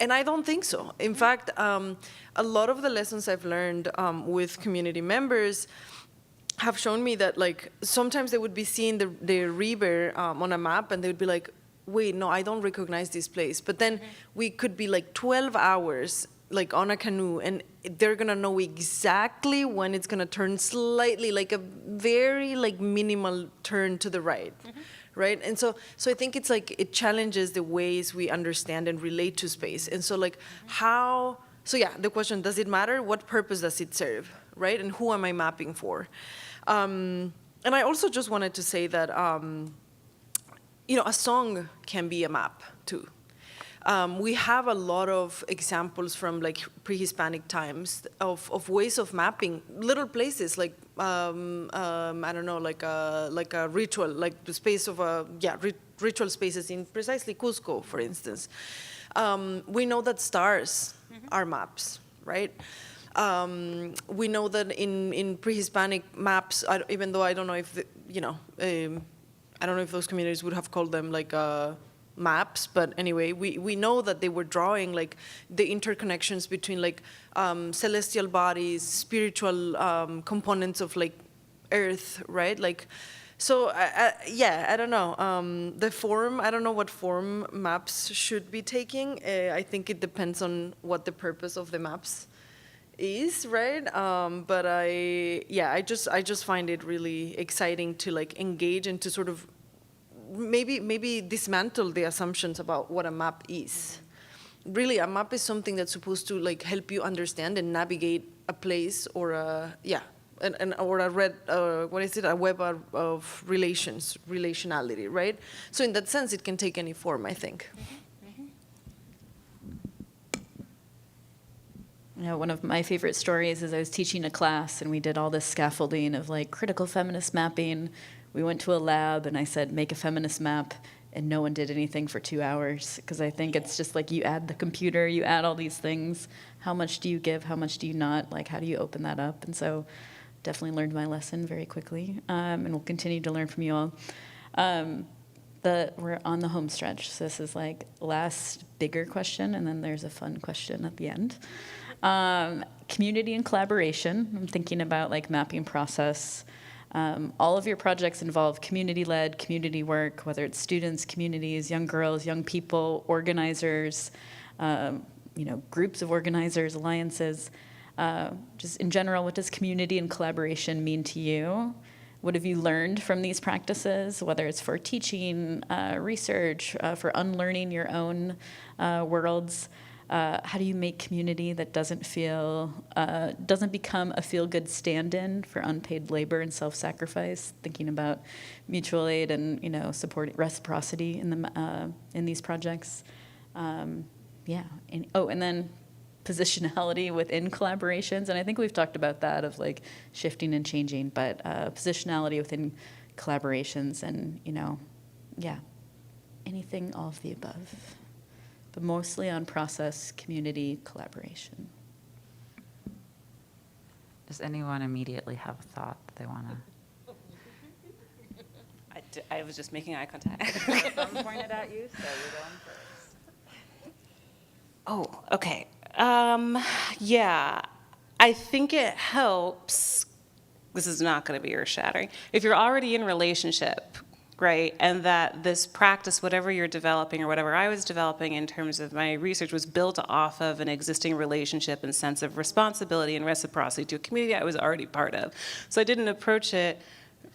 And I don't think so. In fact, a lot of the lessons I've learned with community members have shown me that like sometimes they would be seeing the river on a map and they would be like, wait, no, I don't recognize this place. But then we could be like 12 hours like on a canoe and they're gonna know exactly when it's gonna turn slightly, like a very like minimal turn to the right. Right? And so I think it's like it challenges the ways we understand and relate to space. And so like so yeah, the question, does it matter? What purpose does it serve? Right? And who am I mapping for? And I also just wanted to say that, a song can be a map too. We have a lot of examples from like pre-Hispanic times of ways of mapping little places like I don't know, like a ritual, like the space of ritual spaces in precisely Cusco, for instance. We know that stars are maps, right? We know that in pre-Hispanic maps, even though I don't know if I don't know if those communities would have called them like maps, but anyway, we know that they were drawing like the interconnections between like celestial bodies, spiritual components of like Earth, right? Like, so I don't know. The form, I don't know what form maps should be taking. I think it depends on what the purpose of the maps is, right? But I just find it really exciting to like engage and to sort of maybe dismantle the assumptions about what a map is. Really, a map is something that's supposed to like help you understand and navigate a place or a web of relationality, right? So in that sense, it can take any form, I think.
One of my favorite stories is I was teaching a class and we did all this scaffolding of like critical feminist mapping. We went to a lab and I said, make a feminist map, and no one did anything for 2 hours because I think it's just like you add the computer, you add all these things. How much do you give? How much do you not? Like, how do you open that up? And so definitely learned my lesson very quickly, and we'll continue to learn from you all. We're on the home stretch, so this is like last bigger question, and then there's a fun question at the end. Community and collaboration. I'm thinking about like mapping process. All of your projects involve community-led, community work, whether it's students, communities, young girls, young people, organizers, groups of organizers, alliances. Just in general, what does community and collaboration mean to you? What have you learned from these practices, whether it's for teaching, research, for unlearning your own worlds? How do you make community that doesn't become a feel-good stand-in for unpaid labor and self-sacrifice? Thinking about mutual aid and supporting reciprocity in these projects. And then positionality within collaborations, and I think we've talked about that of like shifting and changing, but positionality within collaborations and anything all of the above. But mostly on process, community, collaboration.
Does anyone immediately have a thought that they want to?
I was just making eye contact.
I'm pointed at you, so you're going first.
Oh, okay. I think it helps. This is not going to be earth-shattering. If you're already in relationship, right, and that this practice, whatever you're developing or whatever I was developing in terms of my research, was built off of an existing relationship and sense of responsibility and reciprocity to a community I was already part of. So I didn't approach it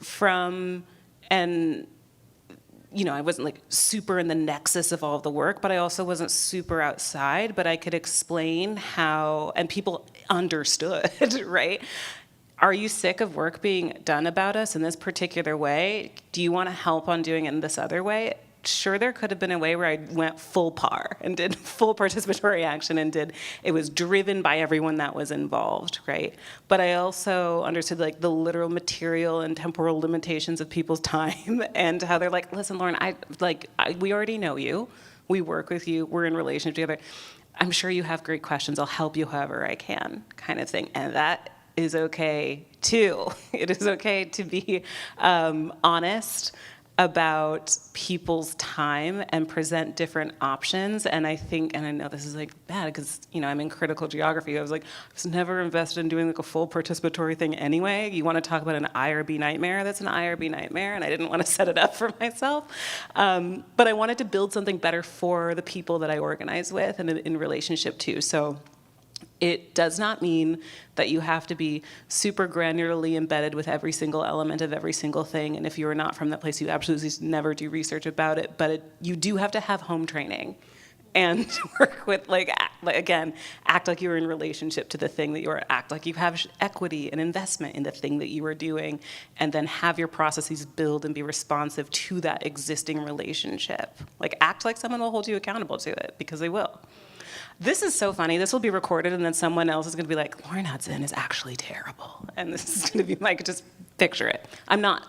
from I wasn't like super in the nexus of all of the work, but I also wasn't super outside, but I could explain how, and people understood, right? are you sick of work being done about us in this particular way? Do you want to help on doing it in this other way? Sure, there could have been a way where I went full par and did full participatory action and it was driven by everyone that was involved, right? But I also understood like the literal material and temporal limitations of people's time and how they're like, listen, Lauren, we already know you. We work with you. We're in relationship together. I'm sure you have great questions. I'll help you however I can, kind of thing. And that is okay too. It is okay to be honest about people's time and present different options. And I think, and I know this is like bad because, you know, I'm in critical geography. I was never invested in doing like a full participatory thing anyway. You want to talk about an IRB nightmare? That's an IRB nightmare, and I didn't want to set it up for myself. But I wanted to build something better for the people that I organize with and in relationship to. So it does not mean that you have to be super granularly embedded with every single element of every single thing. And if you are not from that place, you absolutely never do research about it. But you do have to have home training and work with, again, act like you're in relationship to the thing that you're, act like you have equity and investment in the thing that you are doing, and then have your processes build and be responsive to that existing relationship. Like, act like someone will hold you accountable to it, because they will. This is so funny. This will be recorded, and then someone else is going to be like, Lauren Hudson is actually terrible. And this is going to be like, just picture it. I'm not.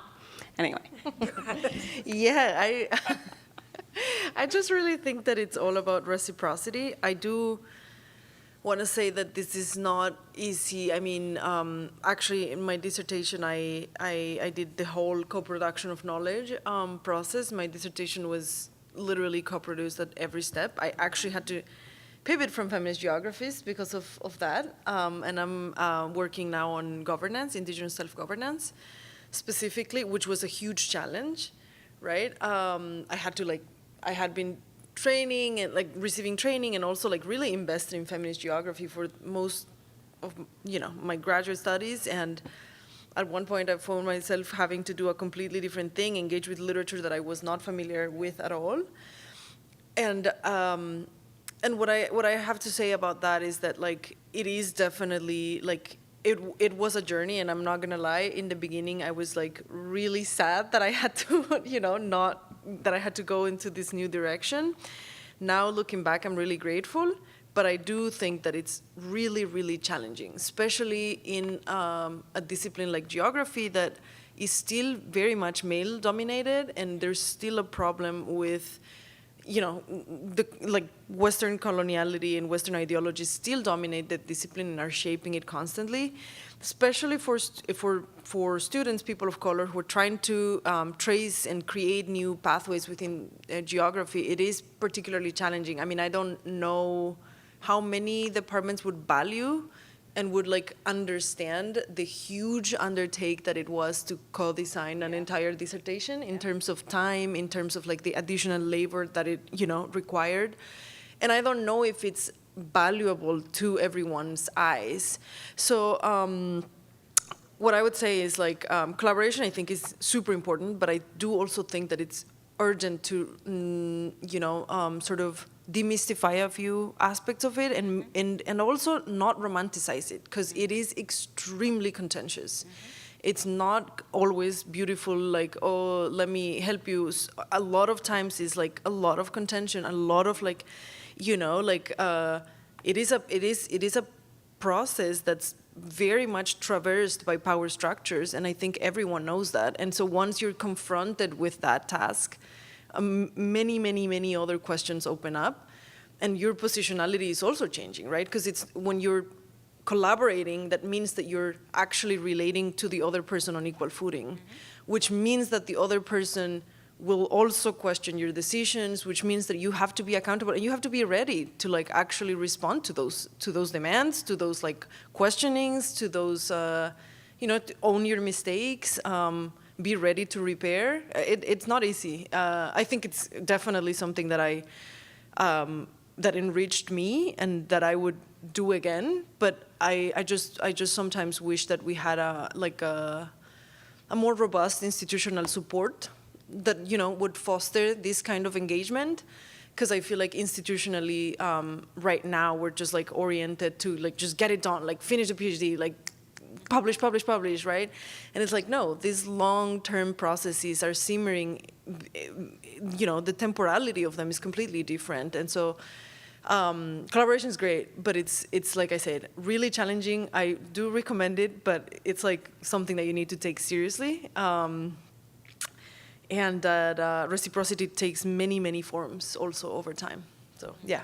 Anyway.
Yeah, I just really think that it's all about reciprocity. I do want to say that this is not easy. I mean, actually, in my dissertation, I did the whole co-production of knowledge process. My dissertation was literally co-produced at every step. I actually had to pivot from feminist geographies because of that. And I'm working now on governance, indigenous self-governance, specifically, which was a huge challenge, right? I had been training and receiving training and also really invested in feminist geography for most of, my graduate studies. And at one point I found myself having to do a completely different thing, engage with literature that I was not familiar with at all. And what I have to say about that is that it is definitely it was a journey, and I'm not gonna lie. In the beginning, I was really sad that I had to that I had to go into this new direction. Now looking back, I'm really grateful, but I do think that it's really, really challenging, especially in a discipline like geography that is still very much male dominated, and there's still a problem with Western coloniality and Western ideologies still dominate the discipline and are shaping it constantly, especially for students, people of color, who are trying to trace and create new pathways within geography. It is particularly challenging. I mean, I don't know how many departments would value and would understand the huge undertake that it was to co-design an entire dissertation in terms of time, in terms of the additional labor that it required. And I don't know if it's valuable to everyone's eyes. So what I would say is collaboration, I think, is super important, but I do also think that it's urgent to sort of demystify a few aspects of it and also not romanticize it, because it is extremely contentious. Mm-hmm. It's not always beautiful, oh, let me help you. A lot of times is a lot of contention, a lot of it is a process that's very much traversed by power structures, and I think everyone knows that. And so once you're confronted with that task, many other questions open up, and your positionality is also changing, right? Because it's when you're collaborating, that means that you're actually relating to the other person on equal footing, mm-hmm. which means that the other person will also question your decisions, which means that you have to be accountable and you have to be ready to actually respond to those demands, to those questionings, to those to own your mistakes. Be ready to repair. It's not easy. I think it's definitely something that that enriched me and that I would do again. But I just sometimes wish that we had a more robust institutional support that would foster this kind of engagement. Because I feel institutionally right now we're just oriented to just get it done, finish the PhD, publish, right? And it's like, no, these long-term processes are simmering, the temporality of them is completely different. And so collaboration is great, but it's like I said, really challenging. I do recommend it, but it's like something that you need to take seriously. And that reciprocity takes many, many forms also over time. So, yeah.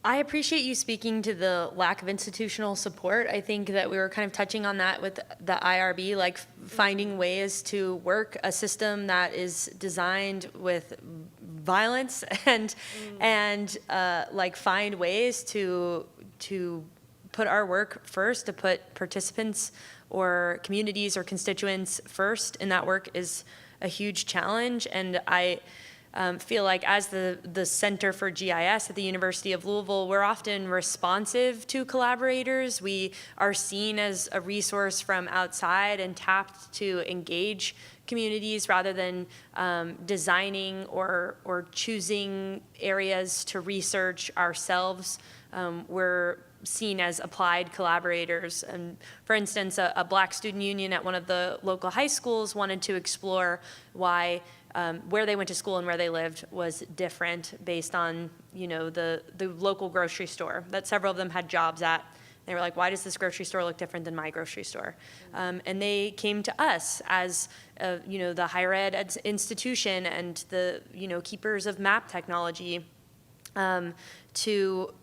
I appreciate you speaking to the lack of institutional support. I think that we were kind of touching on that with the IRB, like finding ways to work a system that is designed with violence and like find ways to put our work first, to put participants or communities or constituents first in that work is a huge challenge. And I feel like as the Center for GIS at the University of Louisville, we're often responsive to collaborators. We are seen as a resource from outside and tapped to engage communities rather than designing or choosing areas to research ourselves. We're seen as applied collaborators. And for instance, a Black student union at one of the local high schools wanted to explore why where they went to school and where they lived was different based on, the local grocery store that several of them had jobs at. They were like, why does this grocery store look different than my grocery store? And they came to us as, the higher ed institution and the, keepers of map technology to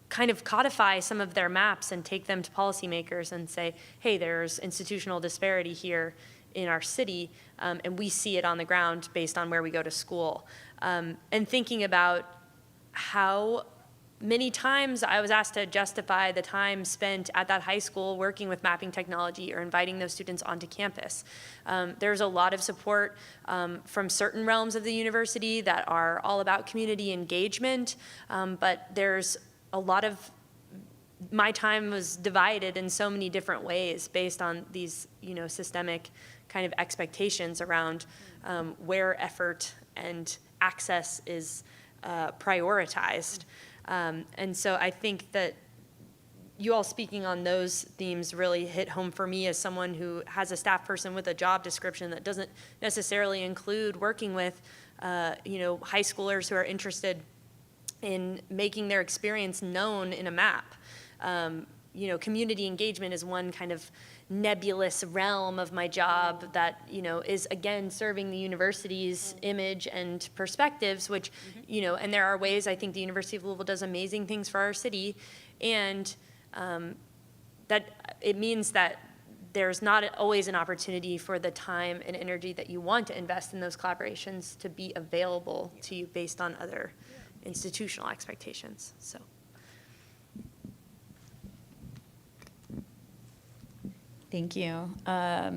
kind of codify some of their maps and take them to policymakers and say, hey, there's institutional disparity here in our city, and we see it on the ground based on where we go to school. And thinking about how many times I was asked to justify the time spent at that high school working with mapping technology or inviting those students onto campus. There's a lot of support from certain realms of the university that are all about community engagement, but there's a lot of my time was divided in so many different ways based on these, systemic kind of expectations around where effort and access is prioritized. And so I think that you all speaking on those themes really hit home for me as someone who has a staff person with a job description that doesn't necessarily include working with, high schoolers who are interested in making their experience known in a map. Community engagement is one kind of nebulous realm of my job that, is again serving the university's image and perspectives, which, and there are ways I think the University of Louisville does amazing things for our city, and that it means that there's not always an opportunity for the time and energy that you want to invest in those collaborations to be available to you based on other institutional expectations. So.
Thank you.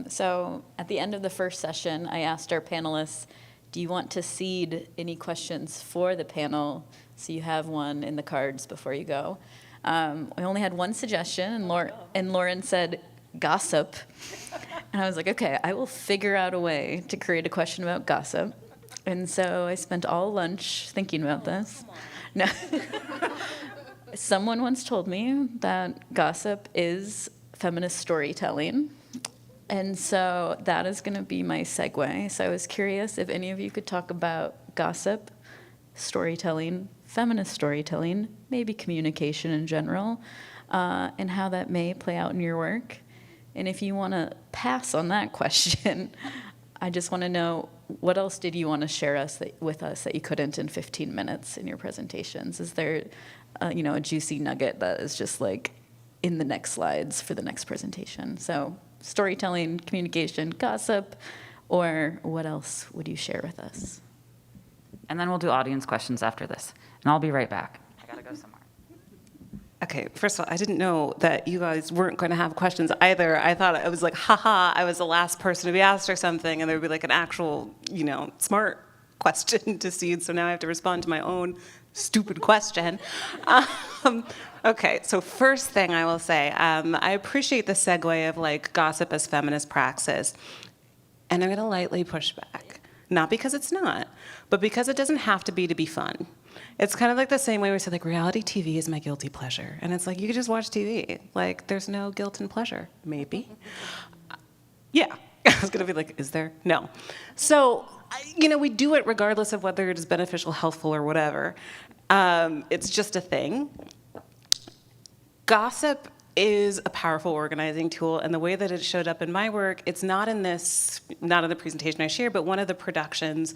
So at the end of the first session, I asked our panelists, do you want to seed any questions for the panel? So you have one in the cards before you go. We only had one suggestion, and Lauren said, gossip. And I was like, okay, I will figure out a way to create a question about gossip. And so I spent all lunch thinking about this. No. Someone once told me that gossip is feminist storytelling. And so that is going to be my segue. So I was curious if any of you could talk about gossip, storytelling, feminist storytelling, maybe communication in general, and how that may play out in your work. And if you want to pass on that question, I just want to know, what else did you want to share with us that you couldn't in 15 minutes in your presentations? Is there, a juicy nugget that is just like in the next slides for the next presentation? So storytelling, communication, gossip, or what else would you share with us?
And then we'll do audience questions after this. And I'll be right back. I gotta go somewhere.
Okay, first of all, I didn't know that you guys weren't going to have questions either. I thought I was like, haha, I was the last person to be asked or something, and there would be like an actual, smart question to see. So now I have to respond to my own stupid question. Okay, so first thing I will say, I appreciate the segue of like gossip as feminist praxis. And I'm going to lightly push back. Not because it's not, but because it doesn't have to be fun. It's kind of like the same way we said, like, reality TV is my guilty pleasure. And it's like, you could just watch TV. Like, there's no guilt and pleasure. Maybe. Yeah. I was going to be like, is there? No. So, we do it regardless of whether it is beneficial, healthful, or whatever. It's just a thing. Gossip is a powerful organizing tool, and the way that it showed up in my work, it's not in the presentation I shared, but one of the productions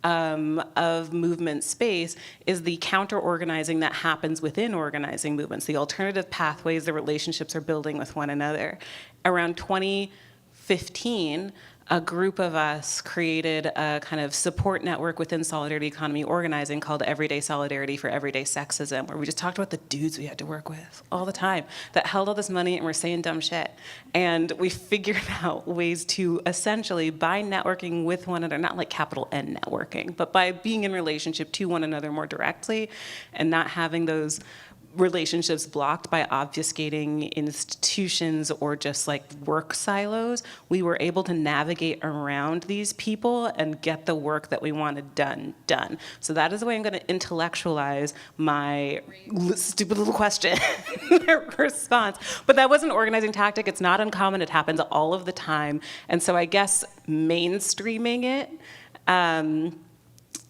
of movement space is the counter-organizing that happens within organizing movements, the alternative pathways the relationships are building with one another. Around 2015, a group of us created a kind of support network within solidarity economy organizing called Everyday Solidarity for Everyday Sexism, where we just talked about the dudes we had to work with all the time that held all this money and were saying dumb shit. And we figured out ways to essentially, by networking with one another, not like capital N networking, but by being in relationship to one another more directly and not having those relationships blocked by obfuscating institutions or just like work silos, we were able to navigate around these people and get the work that we wanted done. So that is the way I'm going to intellectualize my stupid little question response. But that was an organizing tactic. It's not uncommon. It happens all of the time. And so I guess mainstreaming it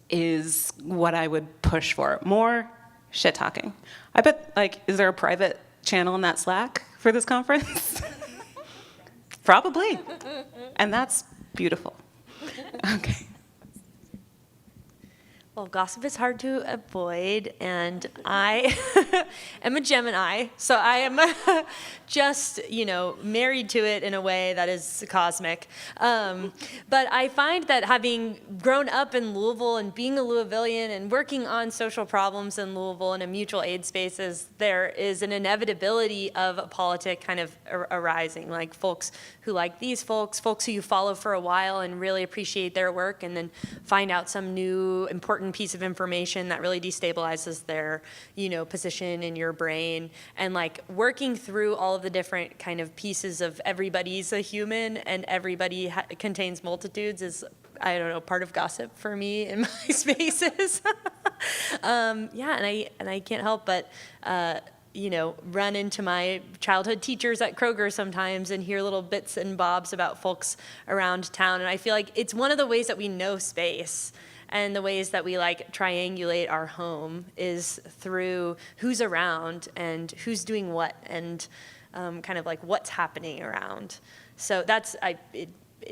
is what I would push for. More shit talking. I bet, is there a private channel in that Slack for this conference? Probably. And that's beautiful. Okay.
Well, gossip is hard to avoid, and I am a Gemini, so I am just, married to it in a way that is cosmic. But I find that having grown up in Louisville and being a Louisvillian and working on social problems in Louisville and in mutual aid spaces, there is an inevitability of a politic kind of arising, like folks who like these folks who you follow for a while and really appreciate their work, and then find out some new important piece of information that really destabilizes their, position in your brain. And working through all of the different kind of pieces of everybody's a human and everybody contains multitudes is, I don't know, part of gossip for me in my spaces. And I can't help but run into my childhood teachers at Kroger sometimes and hear little bits and bobs about folks around town. And I feel like it's one of the ways that we know space, and the ways that we triangulate our home is through who's around and who's doing what, and kind of what's happening around. So that's, it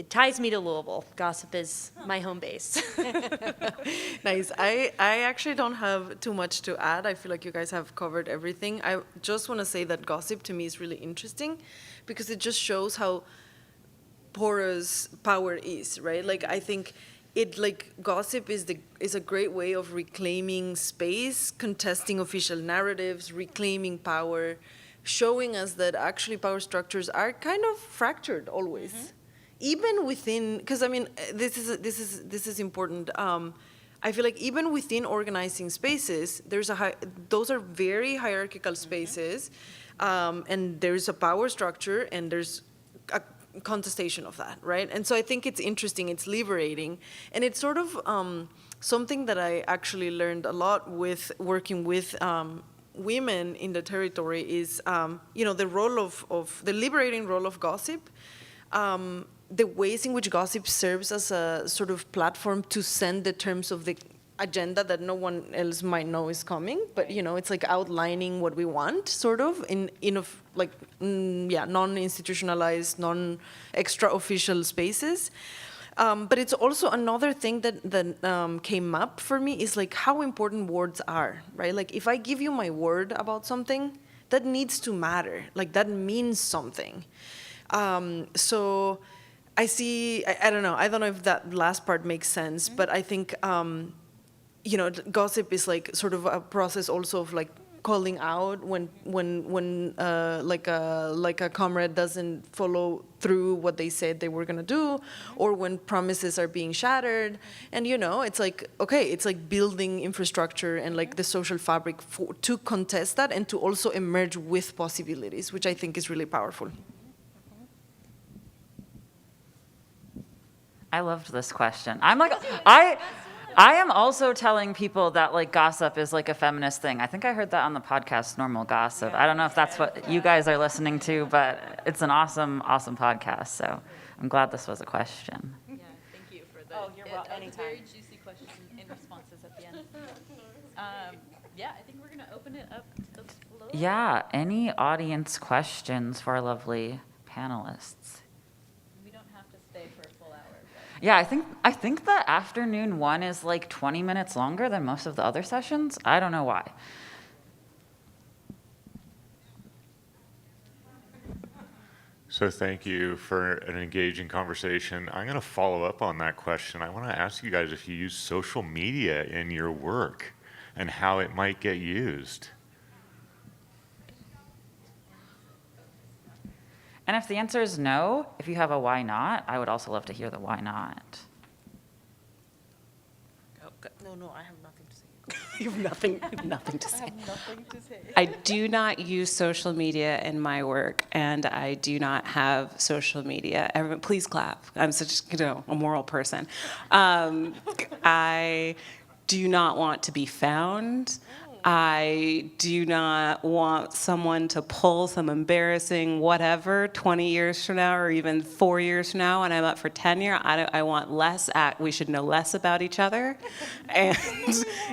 ties me to Louisville. Gossip is my home base.
Nice. I actually don't have too much to add. I feel like you guys have covered everything. I just want to say that gossip to me is really interesting because it just shows how porous power is, right? I think gossip is a great way of reclaiming space, contesting official narratives, reclaiming power, showing us that actually power structures are kind of fractured always. Mm-hmm. Even within, because this is important. I feel like even within organizing spaces, those are very hierarchical spaces, and there's a power structure, and there's a contestation of that, right? And so I think it's interesting, it's liberating, and it's sort of something that I actually learned a lot with working with women in the territory is, the role of the liberating role of gossip. The ways in which gossip serves as a sort of platform to send the terms of the agenda that no one else might know is coming, but it's outlining what we want, sort of in non-institutionalized, non-extra official spaces. But it's also another thing that came up for me is how important words are, right? If I give you my word about something, that needs to matter, that means something. So I see, I don't know if that last part makes sense, but I think, gossip is sort of a process also of calling out when a comrade doesn't follow through what they said they were gonna do, or when promises are being shattered, and it's okay, it's building infrastructure and the social fabric to contest that and to also emerge with possibilities, which I think is really powerful.
I loved this question. I'm I am also telling people that like gossip is like a feminist thing. I think I heard that on the podcast Normal Gossip. I don't know if that's what you guys are listening to, but it's an awesome, awesome podcast. So I'm glad this was a question.
Yeah, thank you for the
anytime.
very juicy questions and responses at the end. Yeah, I think we're going to open it up to the floor.
Yeah, any audience questions for our lovely panelists?
We don't have to stay for a full hour. But
Yeah, I think the afternoon one is like 20 minutes longer than most of the other sessions. I don't know why.
So thank you for an engaging conversation. I'm going to follow up on that question. I want to ask you guys if you use social media in your work and how it might get used.
And if the answer is no, if you have a why not, I would also love to hear the why not.
No, I have nothing to say.
You have nothing to say.
I have nothing to say.
I do not use social media in my work, and I do not have social media. Everyone, please clap. I'm such, a moral person. I do not want to be found. I do not want someone to pull some embarrassing whatever 20 years from now or even 4 years from now when I'm up for tenure. I want less, we should know less about each other. And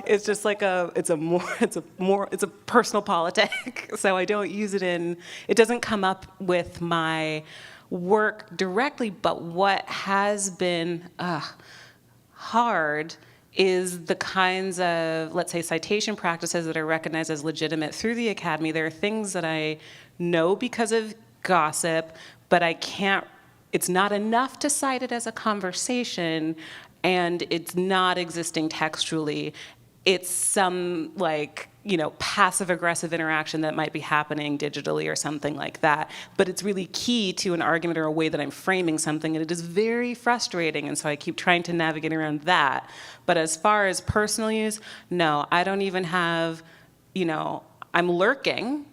it's just like it's a personal politic. So I don't use it it doesn't come up with my work directly, but what has been hard is the kinds of, let's say, citation practices that are recognized as legitimate through the academy. There are things that I know because of gossip, but I can't, it's not enough to cite it as a conversation, and it's not existing textually. It's some, passive-aggressive interaction that might be happening digitally or something like that. But it's really key to an argument or a way that I'm framing something, and it is very frustrating, and so I keep trying to navigate around that. But as far as personal use, no, I don't even have, I'm lurking.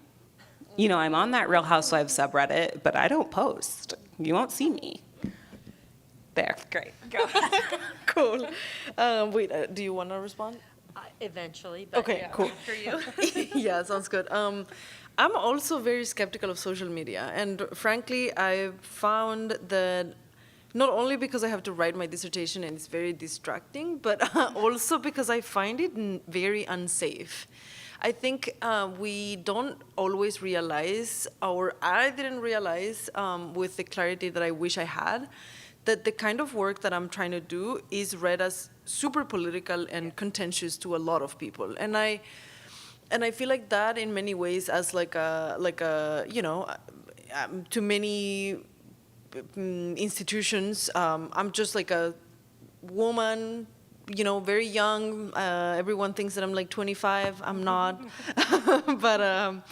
I'm on that Real Housewives subreddit, but I don't post. You won't see me. There, great, go.
Cool. Do you want to respond?
Eventually, but
Okay,
yeah,
cool.
after you.
Yeah, sounds good. I'm also very skeptical of social media, and frankly, I've found that not only because I have to write my dissertation and it's very distracting, but also because I find it very unsafe. I think we don't always realize, or I didn't realize with the clarity that I wish I had, that the kind of work that I'm trying to do is read as super political and contentious to a lot of people. And I feel like that in many ways as to many institutions, I'm just like a woman, very young. Everyone thinks that I'm like 25. I'm not. But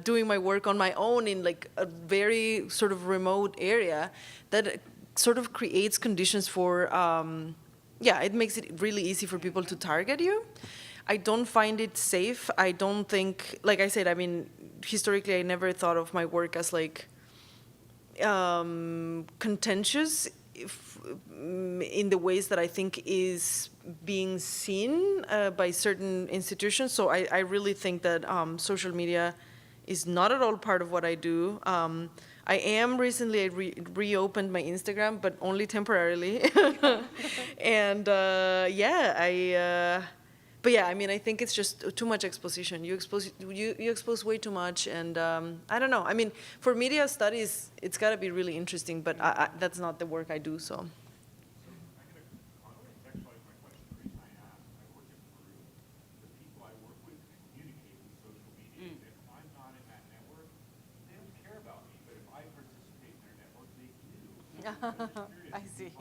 doing my work on my own in like a very sort of remote area that sort of creates conditions for, it makes it really easy for people to target you. I don't find it safe. I don't think, like I said, historically I never thought of my work as like contentious in the ways that I think is being seen by certain institutions. So I really think that social media is not at all part of what I do. I am recently, I reopened my Instagram, but only temporarily. And I think it's just too much exposition. You expose way too much, and I don't know. For media studies, it's got to be really interesting, but that's not the work I do, so. I see.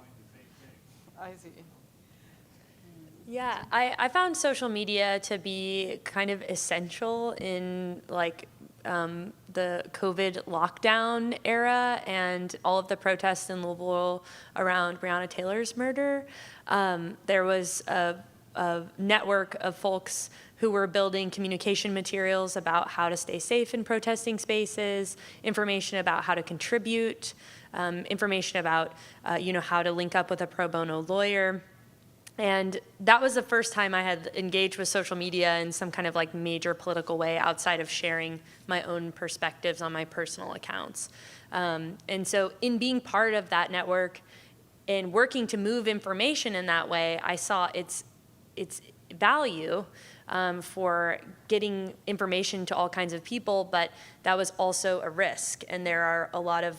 Yeah, I found social media to be kind of essential in the COVID lockdown era and all of the protests in Louisville around Breonna Taylor's murder. There was a network of folks who were building communication materials about how to stay safe in protesting spaces, information about how to contribute, information about how to link up with a pro bono lawyer. And that was the first time I had engaged with social media in some kind of like major political way outside of sharing my own perspectives on my personal accounts. And so in being part of that network and working to move information in that way, I saw its value for getting information to all kinds of people, but that was also a risk. And there are a lot of,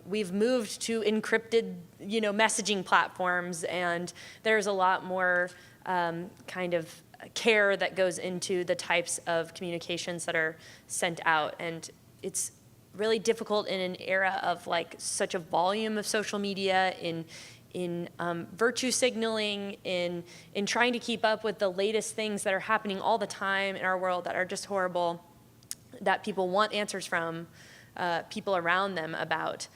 we've moved to encrypted, messaging platforms, and there's a lot more kind of care that goes into the types of communications that are sent out. And it's really difficult in an era of like such a volume of social media, in virtue signaling, in trying to keep up with the latest things that are happening all the time in our world that are just horrible, that people want answers from people around them about.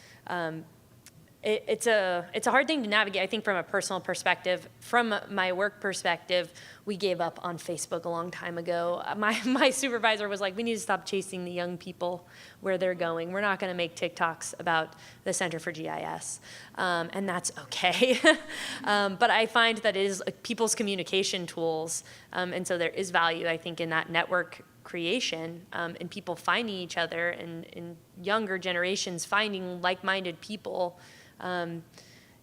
It's a hard thing to navigate, I think, from a personal perspective. From my work perspective, we gave up on Facebook a long time ago. My supervisor was like, we need to stop chasing the young people where they're going. We're not going to make TikToks about the Center for GIS, and that's okay. But I find that it is people's communication tools, and so there is value, I think, in that network creation, and people finding each other, and younger generations finding like-minded people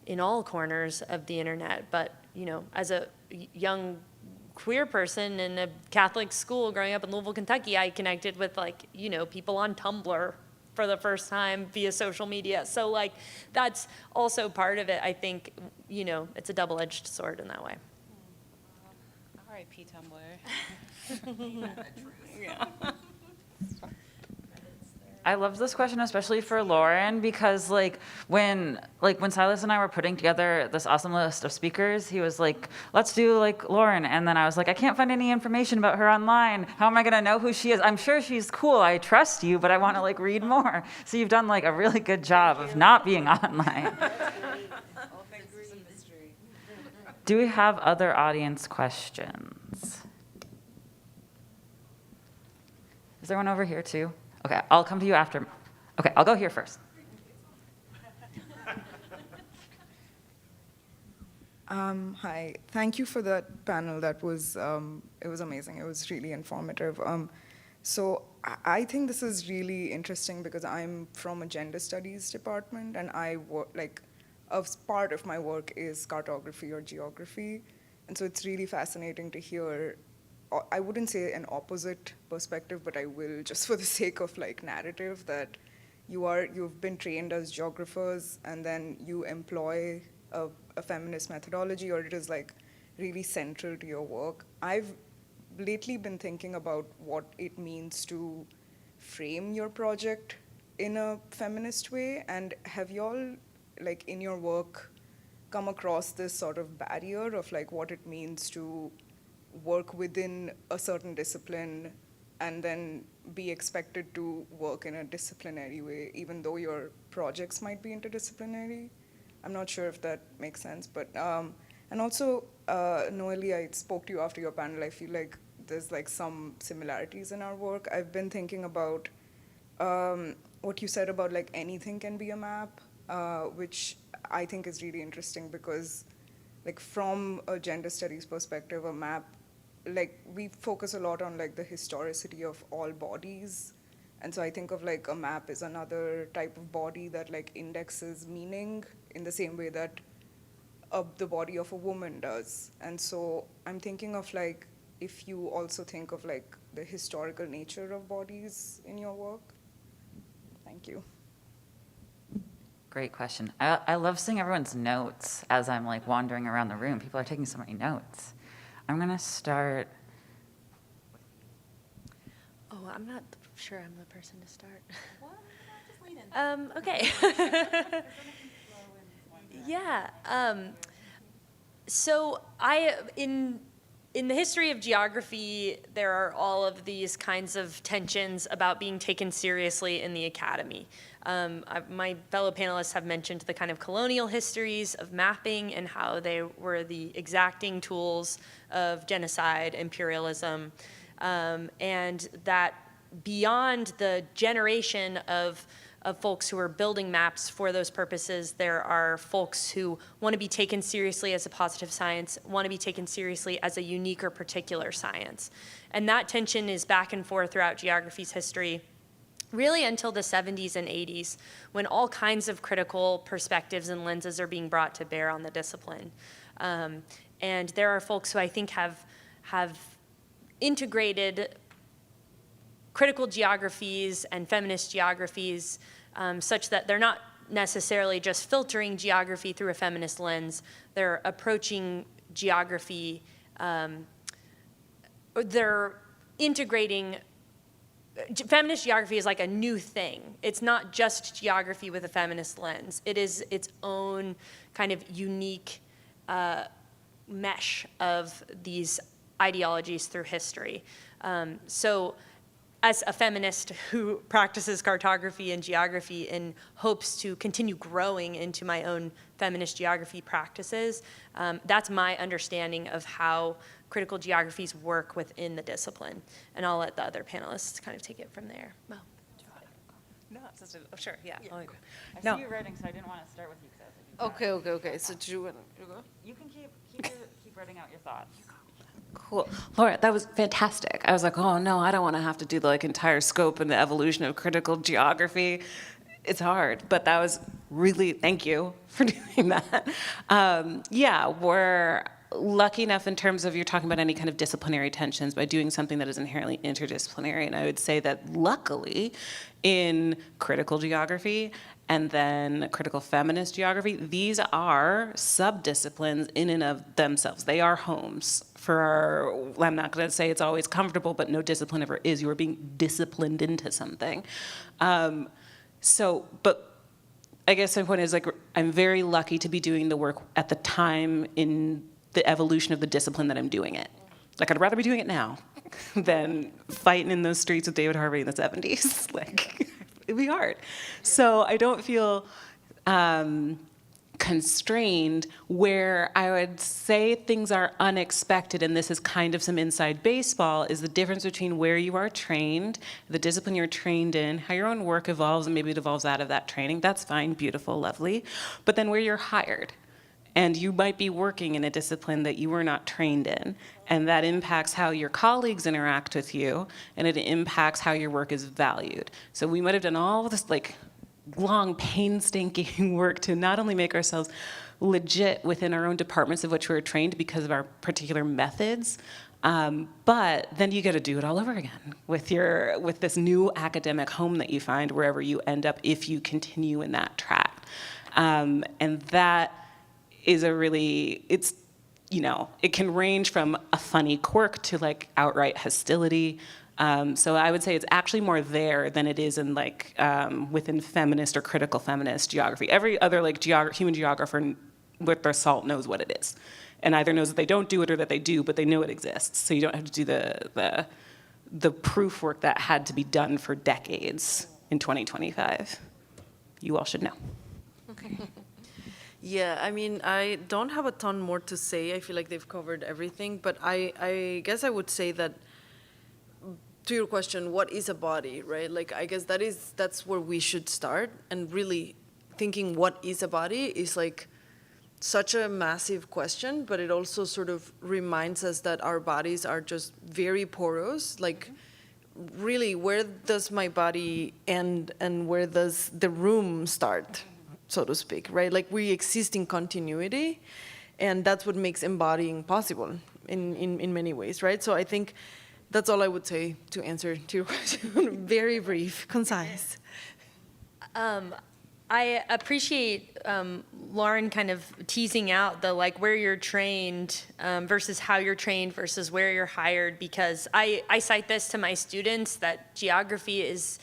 in all corners of the internet. But, as a young queer person in a Catholic school growing up in Louisville, Kentucky, I connected with people on Tumblr for the first time via social media. So that's also part of it. I think, it's a double-edged sword in that way.
R.I.P. Tumblr. Yeah.
I love this question, especially for Lauren, because when Silas and I were putting together this awesome list of speakers, he was like, let's do Lauren. And then I was like, I can't find any information about her online. How am I going to know who she is? I'm sure she's cool. I trust you, but I want to read more. So you've done a really good job of not being online. Do we have other audience questions? Is there one over here too? Okay, I'll come to you after. Okay, I'll go here first.
Hi, thank you for that panel. That was, it was amazing. It was really informative. So I think this is really interesting because I'm from a gender studies department, and I work, a part of my work is cartography or geography. And so it's really fascinating to hear, I wouldn't say an opposite perspective, but I will, just for the sake of narrative, that you've been trained as geographers and then you employ a feminist methodology, or it is really central to your work. I've lately been thinking about what it means to frame your project in a feminist way, and have y'all, in your work, come across this sort of barrier of what it means to work within a certain discipline and then be expected to work in a disciplinary way, even though your projects might be interdisciplinary? I'm not sure if that makes sense, but, and also, Nohely, I spoke to you after your panel. I feel like there's some similarities in our work. I've been thinking about what you said about anything can be a map, which I think is really interesting because from a gender studies perspective, a map, we focus a lot on the historicity of all bodies. And so I think of a map is another type of body that indexes meaning in the same way that the body of a woman does. And so I'm thinking of if you also think of the historical nature of bodies in your work. Thank you.
Great question. I love seeing everyone's notes as I'm wandering around the room. People are taking so many notes. I'm gonna start.
Oh, I'm not sure I'm the person to start.
Well, just lean in.
Okay. Yeah. So in the history of geography, there are all of these kinds of tensions about being taken seriously in the academy. My fellow panelists have mentioned the kind of colonial histories of mapping and how they were the exacting tools of genocide, imperialism, and that beyond the generation of of folks who are building maps for those purposes. There are folks who want to be taken seriously as a positive science, want to be taken seriously as a unique or particular science. And that tension is back and forth throughout geography's history, really until the 70s and 80s, when all kinds of critical perspectives and lenses are being brought to bear on the discipline. And there are folks who I think have integrated critical geographies and feminist geographies such that they're not necessarily just filtering geography through a feminist lens. They're approaching geography, they're integrating. Feminist geography is like a new thing. It's not just geography with a feminist lens. It is its own kind of unique mesh of these ideologies through history. So as a feminist who practices cartography and geography in hopes to continue growing into my own feminist geography practices, that's my understanding of how critical geographies work within the discipline. And I'll let the other panelists kind of take it from there. Mo.
No, sure, yeah.
I
No.
see you writing, so I didn't want to start with you.
Okay. So do you want to go?
You can keep writing out your thoughts.
Cool. Laura, that was fantastic. I was like, oh no, I don't want to have to do the entire scope and the evolution of critical geography. It's hard, but that was really, thank you for doing that. Yeah, we're lucky enough in terms of you're talking about any kind of disciplinary tensions by doing something that is inherently interdisciplinary. And I would say that luckily in critical geography and then critical feminist geography, these are subdisciplines in and of themselves. They are homes for our, I'm not going to say it's always comfortable, but no discipline ever is. You are being disciplined into something. But I guess my point is I'm very lucky to be doing the work at the time in the evolution of the discipline that I'm doing it. I'd rather be doing it now than fighting in those streets with David Harvey in the 70s. It'd be hard. So I don't feel constrained where I would say things are unexpected, and this is kind of some inside baseball, is the difference between where you are trained, the discipline you're trained in, how your own work evolves, and maybe it evolves out of that training. That's fine, beautiful, lovely. But then where you're hired. And you might be working in a discipline that you were not trained in, and that impacts how your colleagues interact with you, and it impacts how your work is valued. So we might have done all this long, painstaking work to not only make ourselves legit within our own departments of which we were trained because of our particular methods, but then you got to do it all over again with this new academic home that you find wherever you end up if you continue in that track, and that is it can range from a funny quirk to outright hostility. So I would say it's actually more there than it is in within feminist or critical feminist geography. Every other human geographer with their salt knows what it is, and either knows that they don't do it or that they do, but they know it exists. So you don't have to do the proof work that had to be done for decades in 2025. You all should know.
Okay. Yeah, I mean, I don't have a ton more to say. I feel like they've covered everything, but I guess I would say that to your question, what is a body, right? I guess that's where we should start, and really thinking what is a body is such a massive question, but it also sort of reminds us that our bodies are just very porous. Really, where does my body end and where does the room start? So to speak, right? We exist in continuity, and that's what makes embodying possible in many ways, right? So I think that's all I would say to answer to your question. Very brief, concise.
I appreciate Lauren kind of teasing out the where you're trained versus how you're trained versus where you're hired, because I cite this to my students that geography is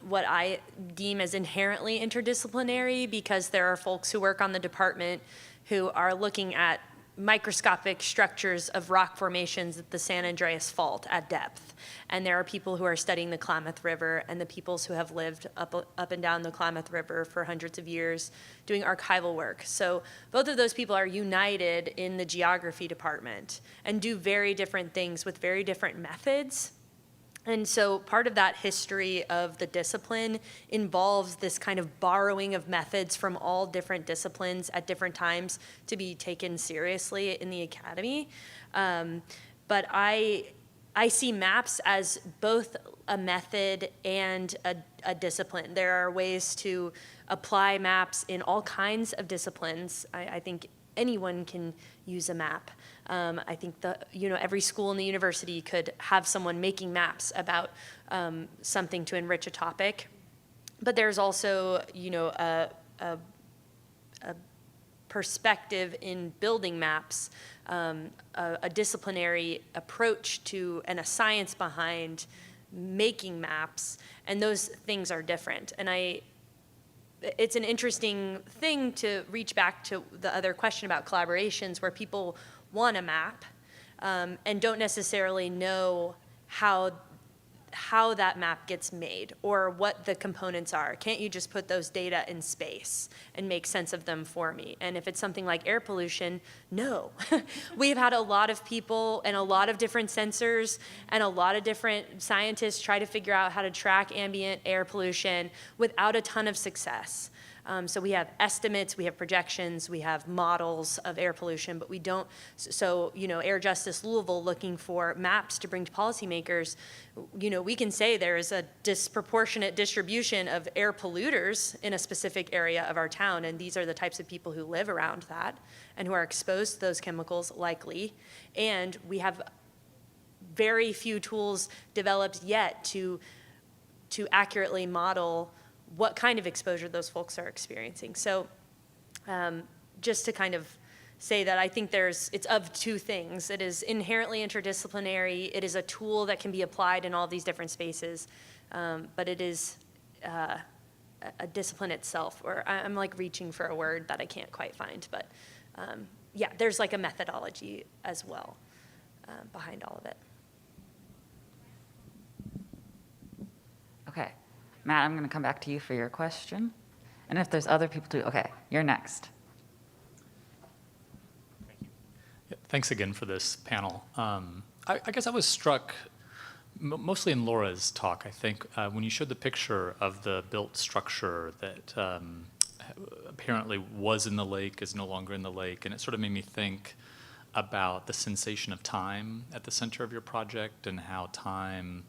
what I deem as inherently interdisciplinary, because there are folks who work on the department who are looking at microscopic structures of rock formations at the San Andreas Fault at depth. And there are people who are studying the Klamath River, and the peoples who have lived up and down the Klamath River for hundreds of years doing archival work. So both of those people are united in the geography department and do very different things with very different methods. And so part of that history of the discipline involves this kind of borrowing of methods from all different disciplines at different times to be taken seriously in the academy. But I see maps as both a method and a discipline. There are ways to apply maps in all kinds of disciplines. I think anyone can use a map. I think every school in the university could have someone making maps about something to enrich a topic. But there's also, a perspective in building maps, a disciplinary approach to and a science behind making maps, and those things are different. And it's an interesting thing to reach back to the other question about collaborations, where people want a map and don't necessarily know how that map gets made or what the components are. Can't you just put those data in space and make sense of them for me? And if it's something like air pollution, no. We've had a lot of people and a lot of different sensors and a lot of different scientists try to figure out how to track ambient air pollution without a ton of success. So we have estimates, we have projections, we have models of air pollution, but we don't, Air Justice Louisville looking for maps to bring to policymakers, we can say there is a disproportionate distribution of air polluters in a specific area of our town, and these are the types of people who live around that and who are exposed to those chemicals likely, and we have very few tools developed yet to accurately model what kind of exposure those folks are experiencing. So just to kind of say that I think it's of two things. It is inherently interdisciplinary. It is a tool that can be applied in all these different spaces, but it is a discipline itself, or I'm like reaching for a word that I can't quite find, but yeah, there's like a methodology as well behind all of it.
Okay. Matt, I'm going to come back to you for your question. And if there's other people too, okay, you're next.
Thank you. Yeah, thanks again for this panel. I guess I was struck mostly in Laura's talk, I think, when you showed the picture of the built structure that apparently was in the lake, is no longer in the lake, and it sort of made me think about the sensation of time at the center of your project and how time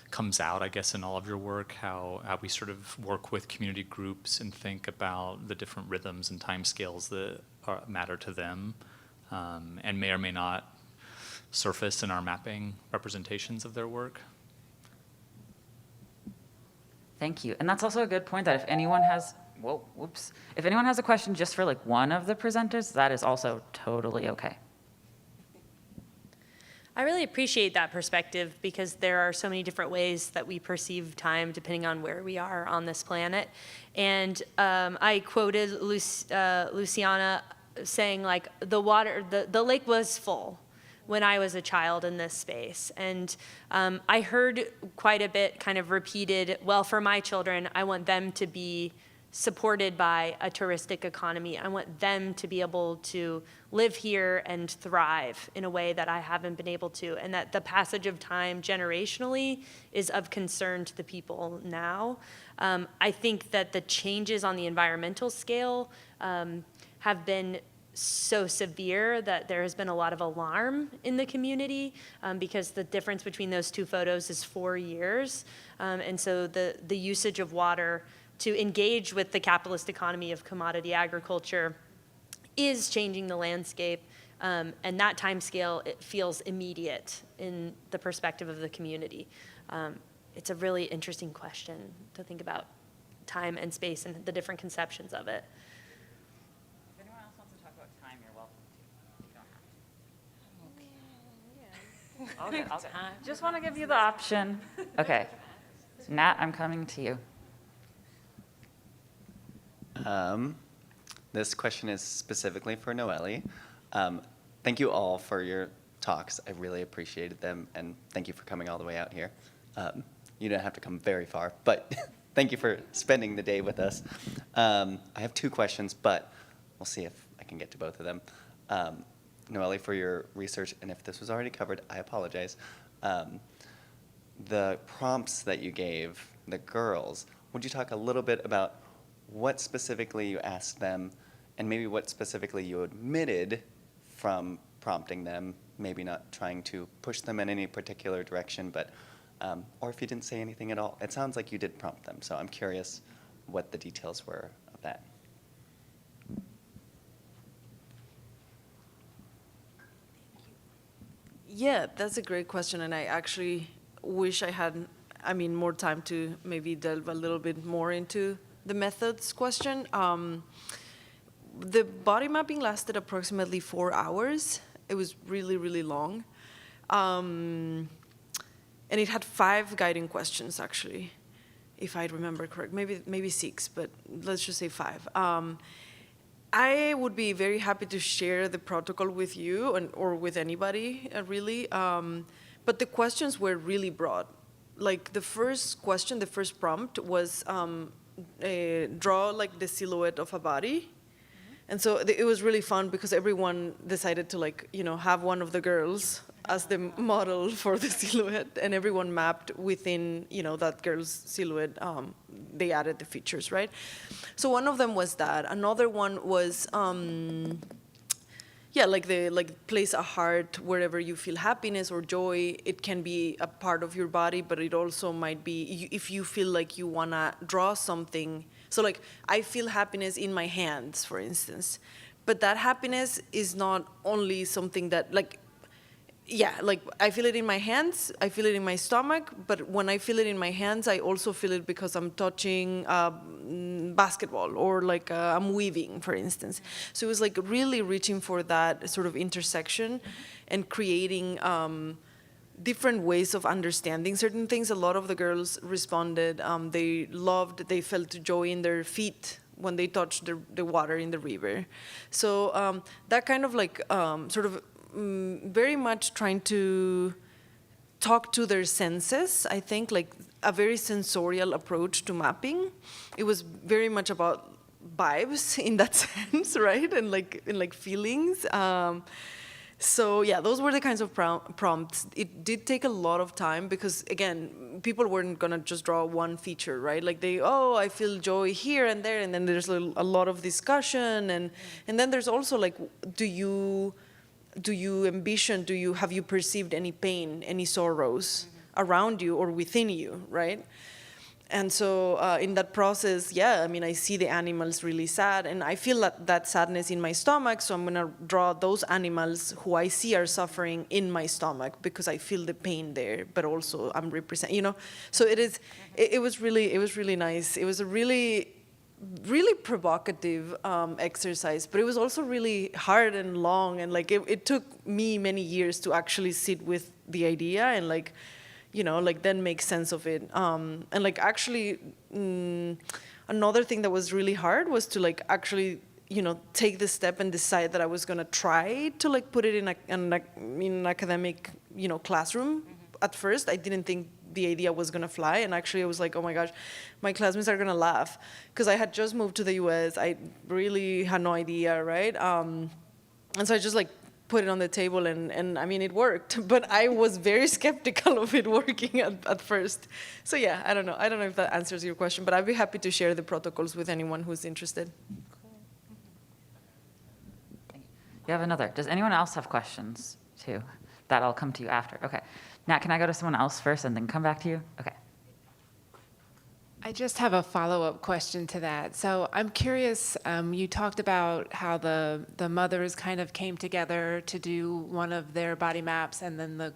comes out, I guess, in all of your work, how we sort of work with community groups and think about the different rhythms and timescales that matter to them and may or may not surface in our mapping representations of their work.
Thank you. And that's also a good point that if anyone has, if anyone has a question just for like one of the presenters, that is also totally okay.
I really appreciate that perspective because there are so many different ways that we perceive time depending on where we are on this planet. And I quoted Luciana saying like the lake was full when I was a child in this space. And I heard quite a bit kind of repeated, well, for my children, I want them to be supported by a touristic economy. I want them to be able to live here and thrive in a way that I haven't been able to, and that the passage of time generationally is of concern to the people now. I think that the changes on the environmental scale have been so severe that there has been a lot of alarm in the community because the difference between those two photos is 4 years. And so the usage of water to engage with the capitalist economy of commodity agriculture is changing the landscape, and that time scale, it feels immediate in the perspective of the community. It's a really interesting question to think about time and space and the different conceptions of it.
If anyone else wants to talk about time, you're welcome to. You don't have to. Okay. Just want to give you the option. Okay. Nat, I'm coming to you.
This question is specifically for Nohely. Thank you all for your talks. I really appreciated them, and thank you for coming all the way out here. You didn't have to come very far, but thank you for spending the day with us. I have 2 questions, but we'll see if I can get to both of them. Nohely, for your research, and if this was already covered, I apologize. the prompts that you gave the girls, would you talk a little bit about what specifically you asked them and maybe what specifically you omitted from prompting them, maybe not trying to push them in any particular direction, but, or if you didn't say anything at all? It sounds like you did prompt them, so I'm curious what the details were of that.
Yeah, that's a great question, and I actually wish I had, more time to maybe delve a little bit more into the methods question. The body mapping lasted approximately 4 hours. It was really, really long. And it had 5 guiding questions, actually, if I remember correct. Maybe 6, but let's just say 5. I would be very happy to share the protocol with you or with anybody, really. But the questions were really broad. Like the first question, the first prompt was draw like the silhouette of a body. And so it was really fun because everyone decided to have one of the girls as the model for the silhouette, and everyone mapped within, that girl's silhouette. They added the features, right? So one of them was that. Another one was, place a heart wherever you feel happiness or joy. It can be a part of your body, but it also might be if you feel like you wanna draw something. So I feel happiness in my hands, for instance, but that happiness is not only something that I feel it in my hands, I feel it in my stomach, but when I feel it in my hands, I also feel it because I'm touching basketball or I'm weaving, for instance. So it was really reaching for that sort of intersection and creating different ways of understanding certain things. A lot of the girls responded, they felt joy in their feet when they touched the water in the river. So that kind of very much trying to talk to their senses, I think, a very sensorial approach to mapping. It was very much about vibes in that sense, right? And feelings. So yeah, those were the kinds of prompts. It did take a lot of time because, again, people weren't gonna just draw one feature, right? I feel joy here and there, and then there's a lot of discussion, and then there's also do you envision, have you perceived any pain, any sorrows around you or within you, right? And so in that process, I see the animals really sad, and I feel that sadness in my stomach, so I'm gonna draw those animals who I see are suffering in my stomach because I feel the pain there, but also I'm representing, So it was really nice. It was a really provocative exercise, but it was also really hard and long, and it took me many years to actually sit with the idea and then make sense of it. Actually, another thing that was really hard was to actually take the step and decide that I was gonna try to put it in an academic classroom. At first, I didn't think the idea was gonna fly, and actually I was oh my gosh, my classmates are gonna laugh, because I had just moved to the US. I really had no idea, right? And so I just put it on the table, and it worked, but I was very skeptical of it working at first. So yeah, I don't know if that answers your question, but I'd be happy to share the protocols with anyone who's interested.
You have another. Does anyone else have questions too? That'll come to you after. Okay. Nat, can I go to someone else first and then come back to you? Okay.
I just have a follow-up question to that. So I'm curious, you talked about how the mothers kind of came together to do one of their body maps, and then the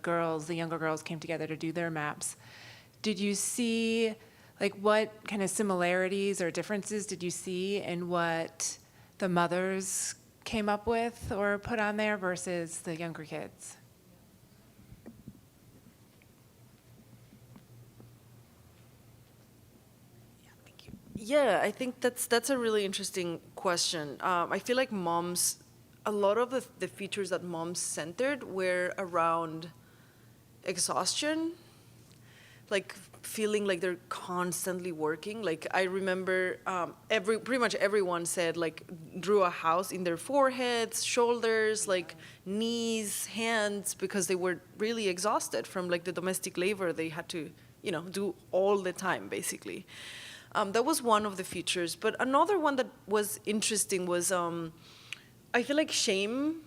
younger girls came together to do their maps. Did you see, what kind of similarities or differences did you see in what the mothers came up with or put on there versus the younger kids?
Yeah, I think that's a really interesting question. I feel like moms, a lot of the features that moms centered were around exhaustion. like feeling like they're constantly working. Like I remember pretty much everyone said like drew a house in their foreheads, shoulders, like knees, hands, because they were really exhausted from like the domestic labor they had to, do all the time basically. That was one of the features. But another one that was interesting was I feel like shame,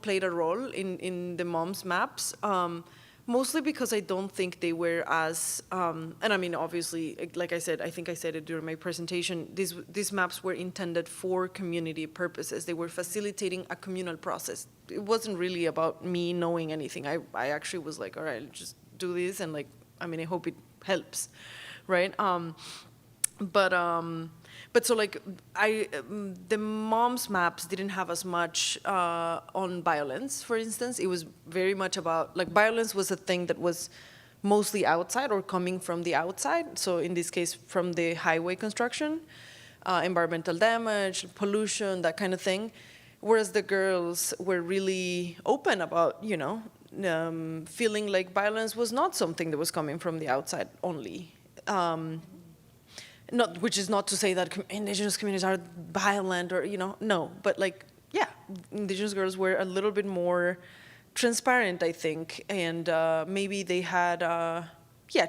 played a role in the mom's maps. Mostly because I don't think they were as, and I mean, obviously, like I said, I think I said it during my presentation, these maps were intended for community purposes. They were facilitating a communal process. It wasn't really about me knowing anything. I actually was like, all right, just do this, and like, I mean, I hope it helps, right? But so like the mom's maps didn't have as much on violence, for instance. It was very much about, like, violence was a thing that was mostly outside or coming from the outside. So in this case, from the highway construction, environmental damage, pollution, that kind of thing. Whereas the girls were really open about, feeling like violence was not something that was coming from the outside only. Which is not to say that indigenous communities are violent or, no. But like, yeah, indigenous girls were a little bit more transparent, I think. And maybe they had,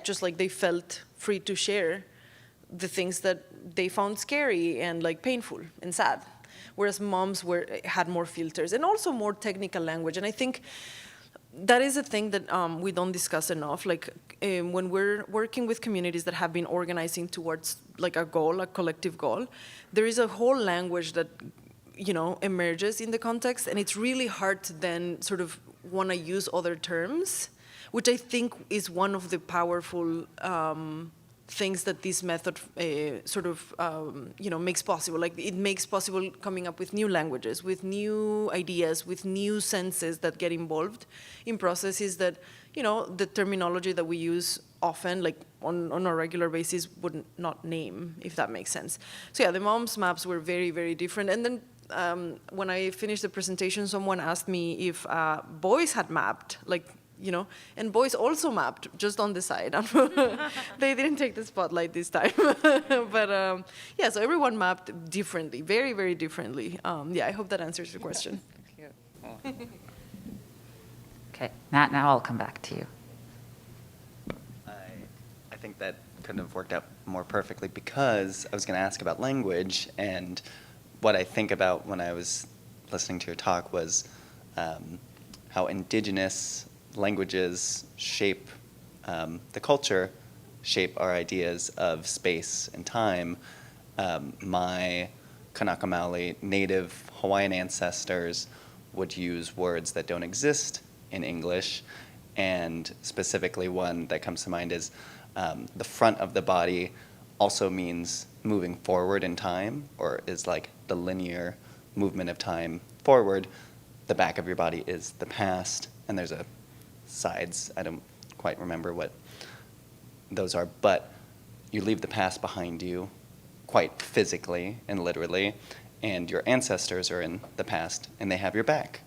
just like they felt free to share the things that they found scary and like painful and sad. Whereas moms had more filters and also more technical language. And I think that is a thing that we don't discuss enough. Like when we're working with communities that have been organizing towards like a goal, a collective goal, there is a whole language that, emerges in the context, and it's really hard to then sort of want to use other terms, which I think is one of the powerful things that this method makes possible. Like it makes possible coming up with new languages, with new ideas, with new senses that get involved in processes that, the terminology that we use often, like on a regular basis, would not name, if that makes sense. So yeah, the mom's maps were very, very different. And then when I finished the presentation, someone asked me if boys had mapped, like, and boys also mapped just on the side. They didn't take the spotlight this time. But so everyone mapped differently, very, very differently. I hope that answers your question.
Okay, Matt, now I'll come back to you.
I think that couldn't have worked out more perfectly because I was going to ask about language, and what I think about when I was listening to your talk was how indigenous languages shape the culture, shape our ideas of space and time. My Kanaka Maoli native Hawaiian ancestors would use words that don't exist in English, and specifically one that comes to mind is the front of the body also means moving forward in time, or is like the linear movement of time forward. The back of your body is the past, and there's a sides. I don't quite remember what those are, but you leave the past behind you quite physically and literally, and your ancestors are in the past and they have your back.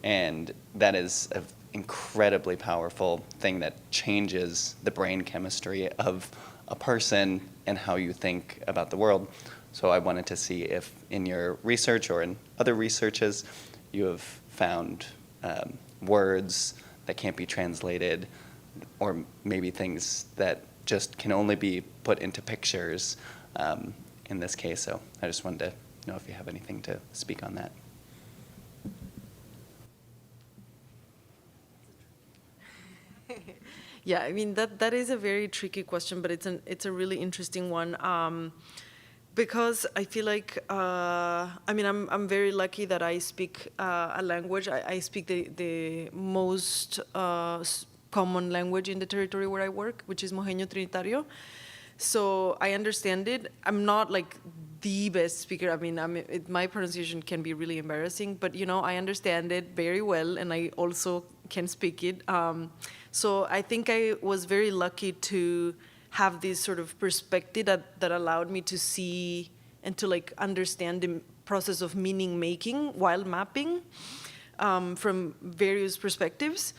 And that is an incredibly powerful thing that changes the brain chemistry of a person and how you think about the world. So I wanted to see if in your research or in other researches you have found words that can't be translated, or maybe things that just can only be put into pictures in this case. So I just wanted to know if you have anything to speak on that.
Yeah, I mean, that is a very tricky question, but it's a really interesting one. Because I feel like, I'm very lucky that I speak a language. I speak the most common language in the territory where I work, which is Mojeño Trinitario. So I understand it. I'm not like the best speaker. I mean, my pronunciation can be really embarrassing, but I understand it very well, and I also can speak it. So I think I was very lucky to have this sort of perspective that allowed me to see and to like understand the process of meaning making while mapping from various perspectives.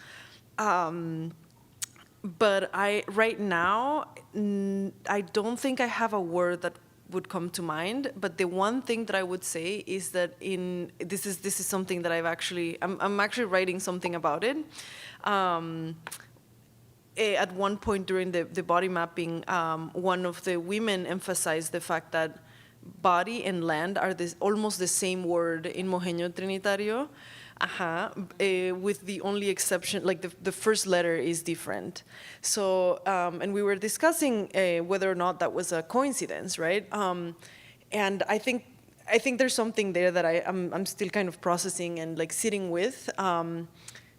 but right now, I don't think I have a word that would come to mind. But the one thing that I would say is that this is something that I'm actually writing something about it. At one point during the body mapping, one of the women emphasized the fact that body and land are almost the same word in Mojeño Trinitario, with the only exception, like the first letter is different. So, and we were discussing whether or not that was a coincidence, right? And I think there's something there that I'm still kind of processing and like sitting with,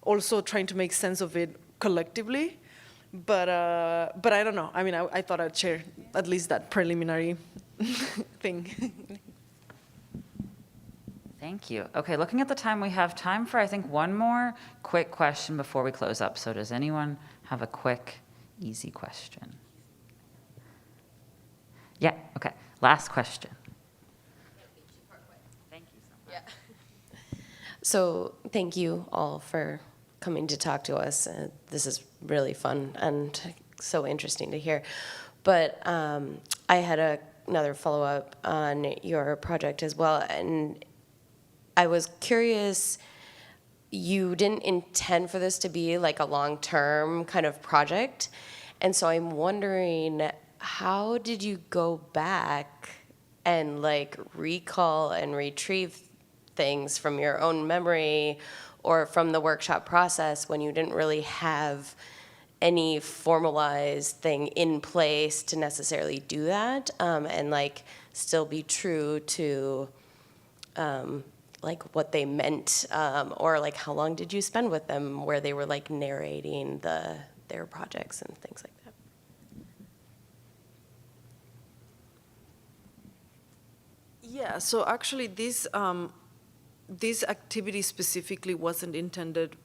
also trying to make sense of it collectively. But I don't know. I mean, I thought I'd share at least that preliminary thing.
Thank you. Okay, looking at the time, we have time for, I think, one more quick question before we close up. So does anyone have a quick, easy question? Yeah, okay. Last question. Thank you so much.
So thank you all for coming to talk to us. This is really fun and so interesting to hear. But I had another follow-up on your project as well. And I was curious, you didn't intend for this to be like a long-term kind of project. And so I'm wondering, how did you go back and like recall and retrieve things from your own memory or from the workshop process when you didn't really have any formalized thing in place to necessarily do that, and like still be true to like what they meant, or like how long did you spend with them where they were like narrating their projects and things like that?
Yeah, so actually this activity specifically wasn't intended,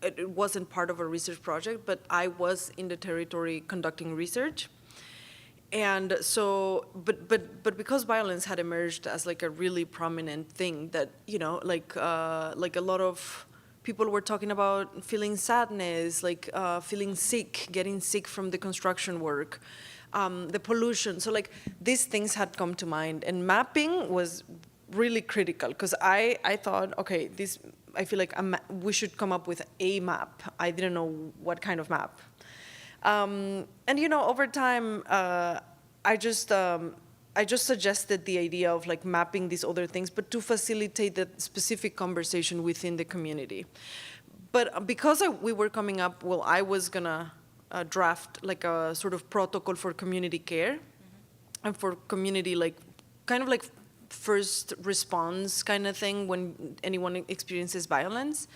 it wasn't part of a research project, but I was in the territory conducting research. And so, but because violence had emerged as like a really prominent thing that, you know, like a lot of people were talking about feeling sadness, like feeling sick, getting sick from the construction work, the pollution. So like these things had come to mind, and mapping was really critical because I thought, okay, I feel like we should come up with a map. I didn't know what kind of map. And you know, over time, I just suggested the idea of like mapping these other things, but to facilitate the specific conversation within the community. But because we were coming up, well, I was gonna draft like a sort of protocol for community care, and for community like kind of like first response kind of thing when anyone experiences violence.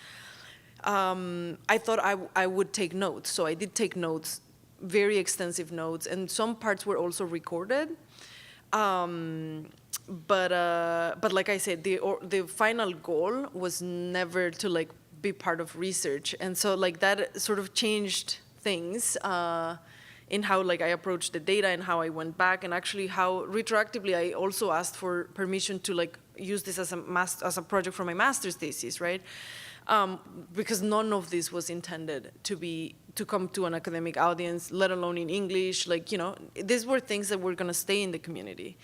I thought I would take notes, so I did take notes, very extensive notes, and some parts were also recorded. But like I said, the final goal was never to like be part of research, and so like that sort of changed things in how like I approached the data and how I went back, and actually how retroactively I also asked for permission to like use this as a project for my master's thesis, right? Because none of this was intended to come to an academic audience, let alone in English. Like, you know, these were things that were gonna stay in the community,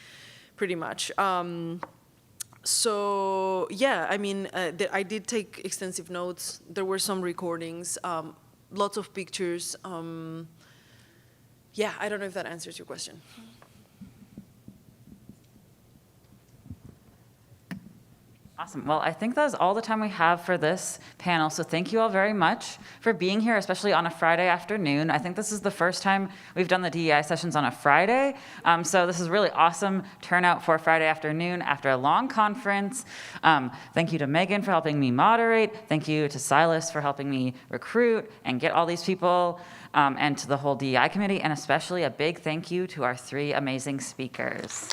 pretty much. So yeah, I mean, I did take extensive notes. There were some recordings, lots of pictures. Yeah, I don't know if that answers your question.
Awesome. Well, I think that is all the time we have for this panel. So thank you all very much for being here, especially on a Friday afternoon. I think this is the first time we've done the DEI sessions on a Friday. So this is really awesome turnout for a Friday afternoon after a long conference. Thank you to Megan for helping me moderate. Thank you to Silas for helping me recruit and get all these people, and to the whole DEI committee, and especially a big thank you to our 3 amazing speakers.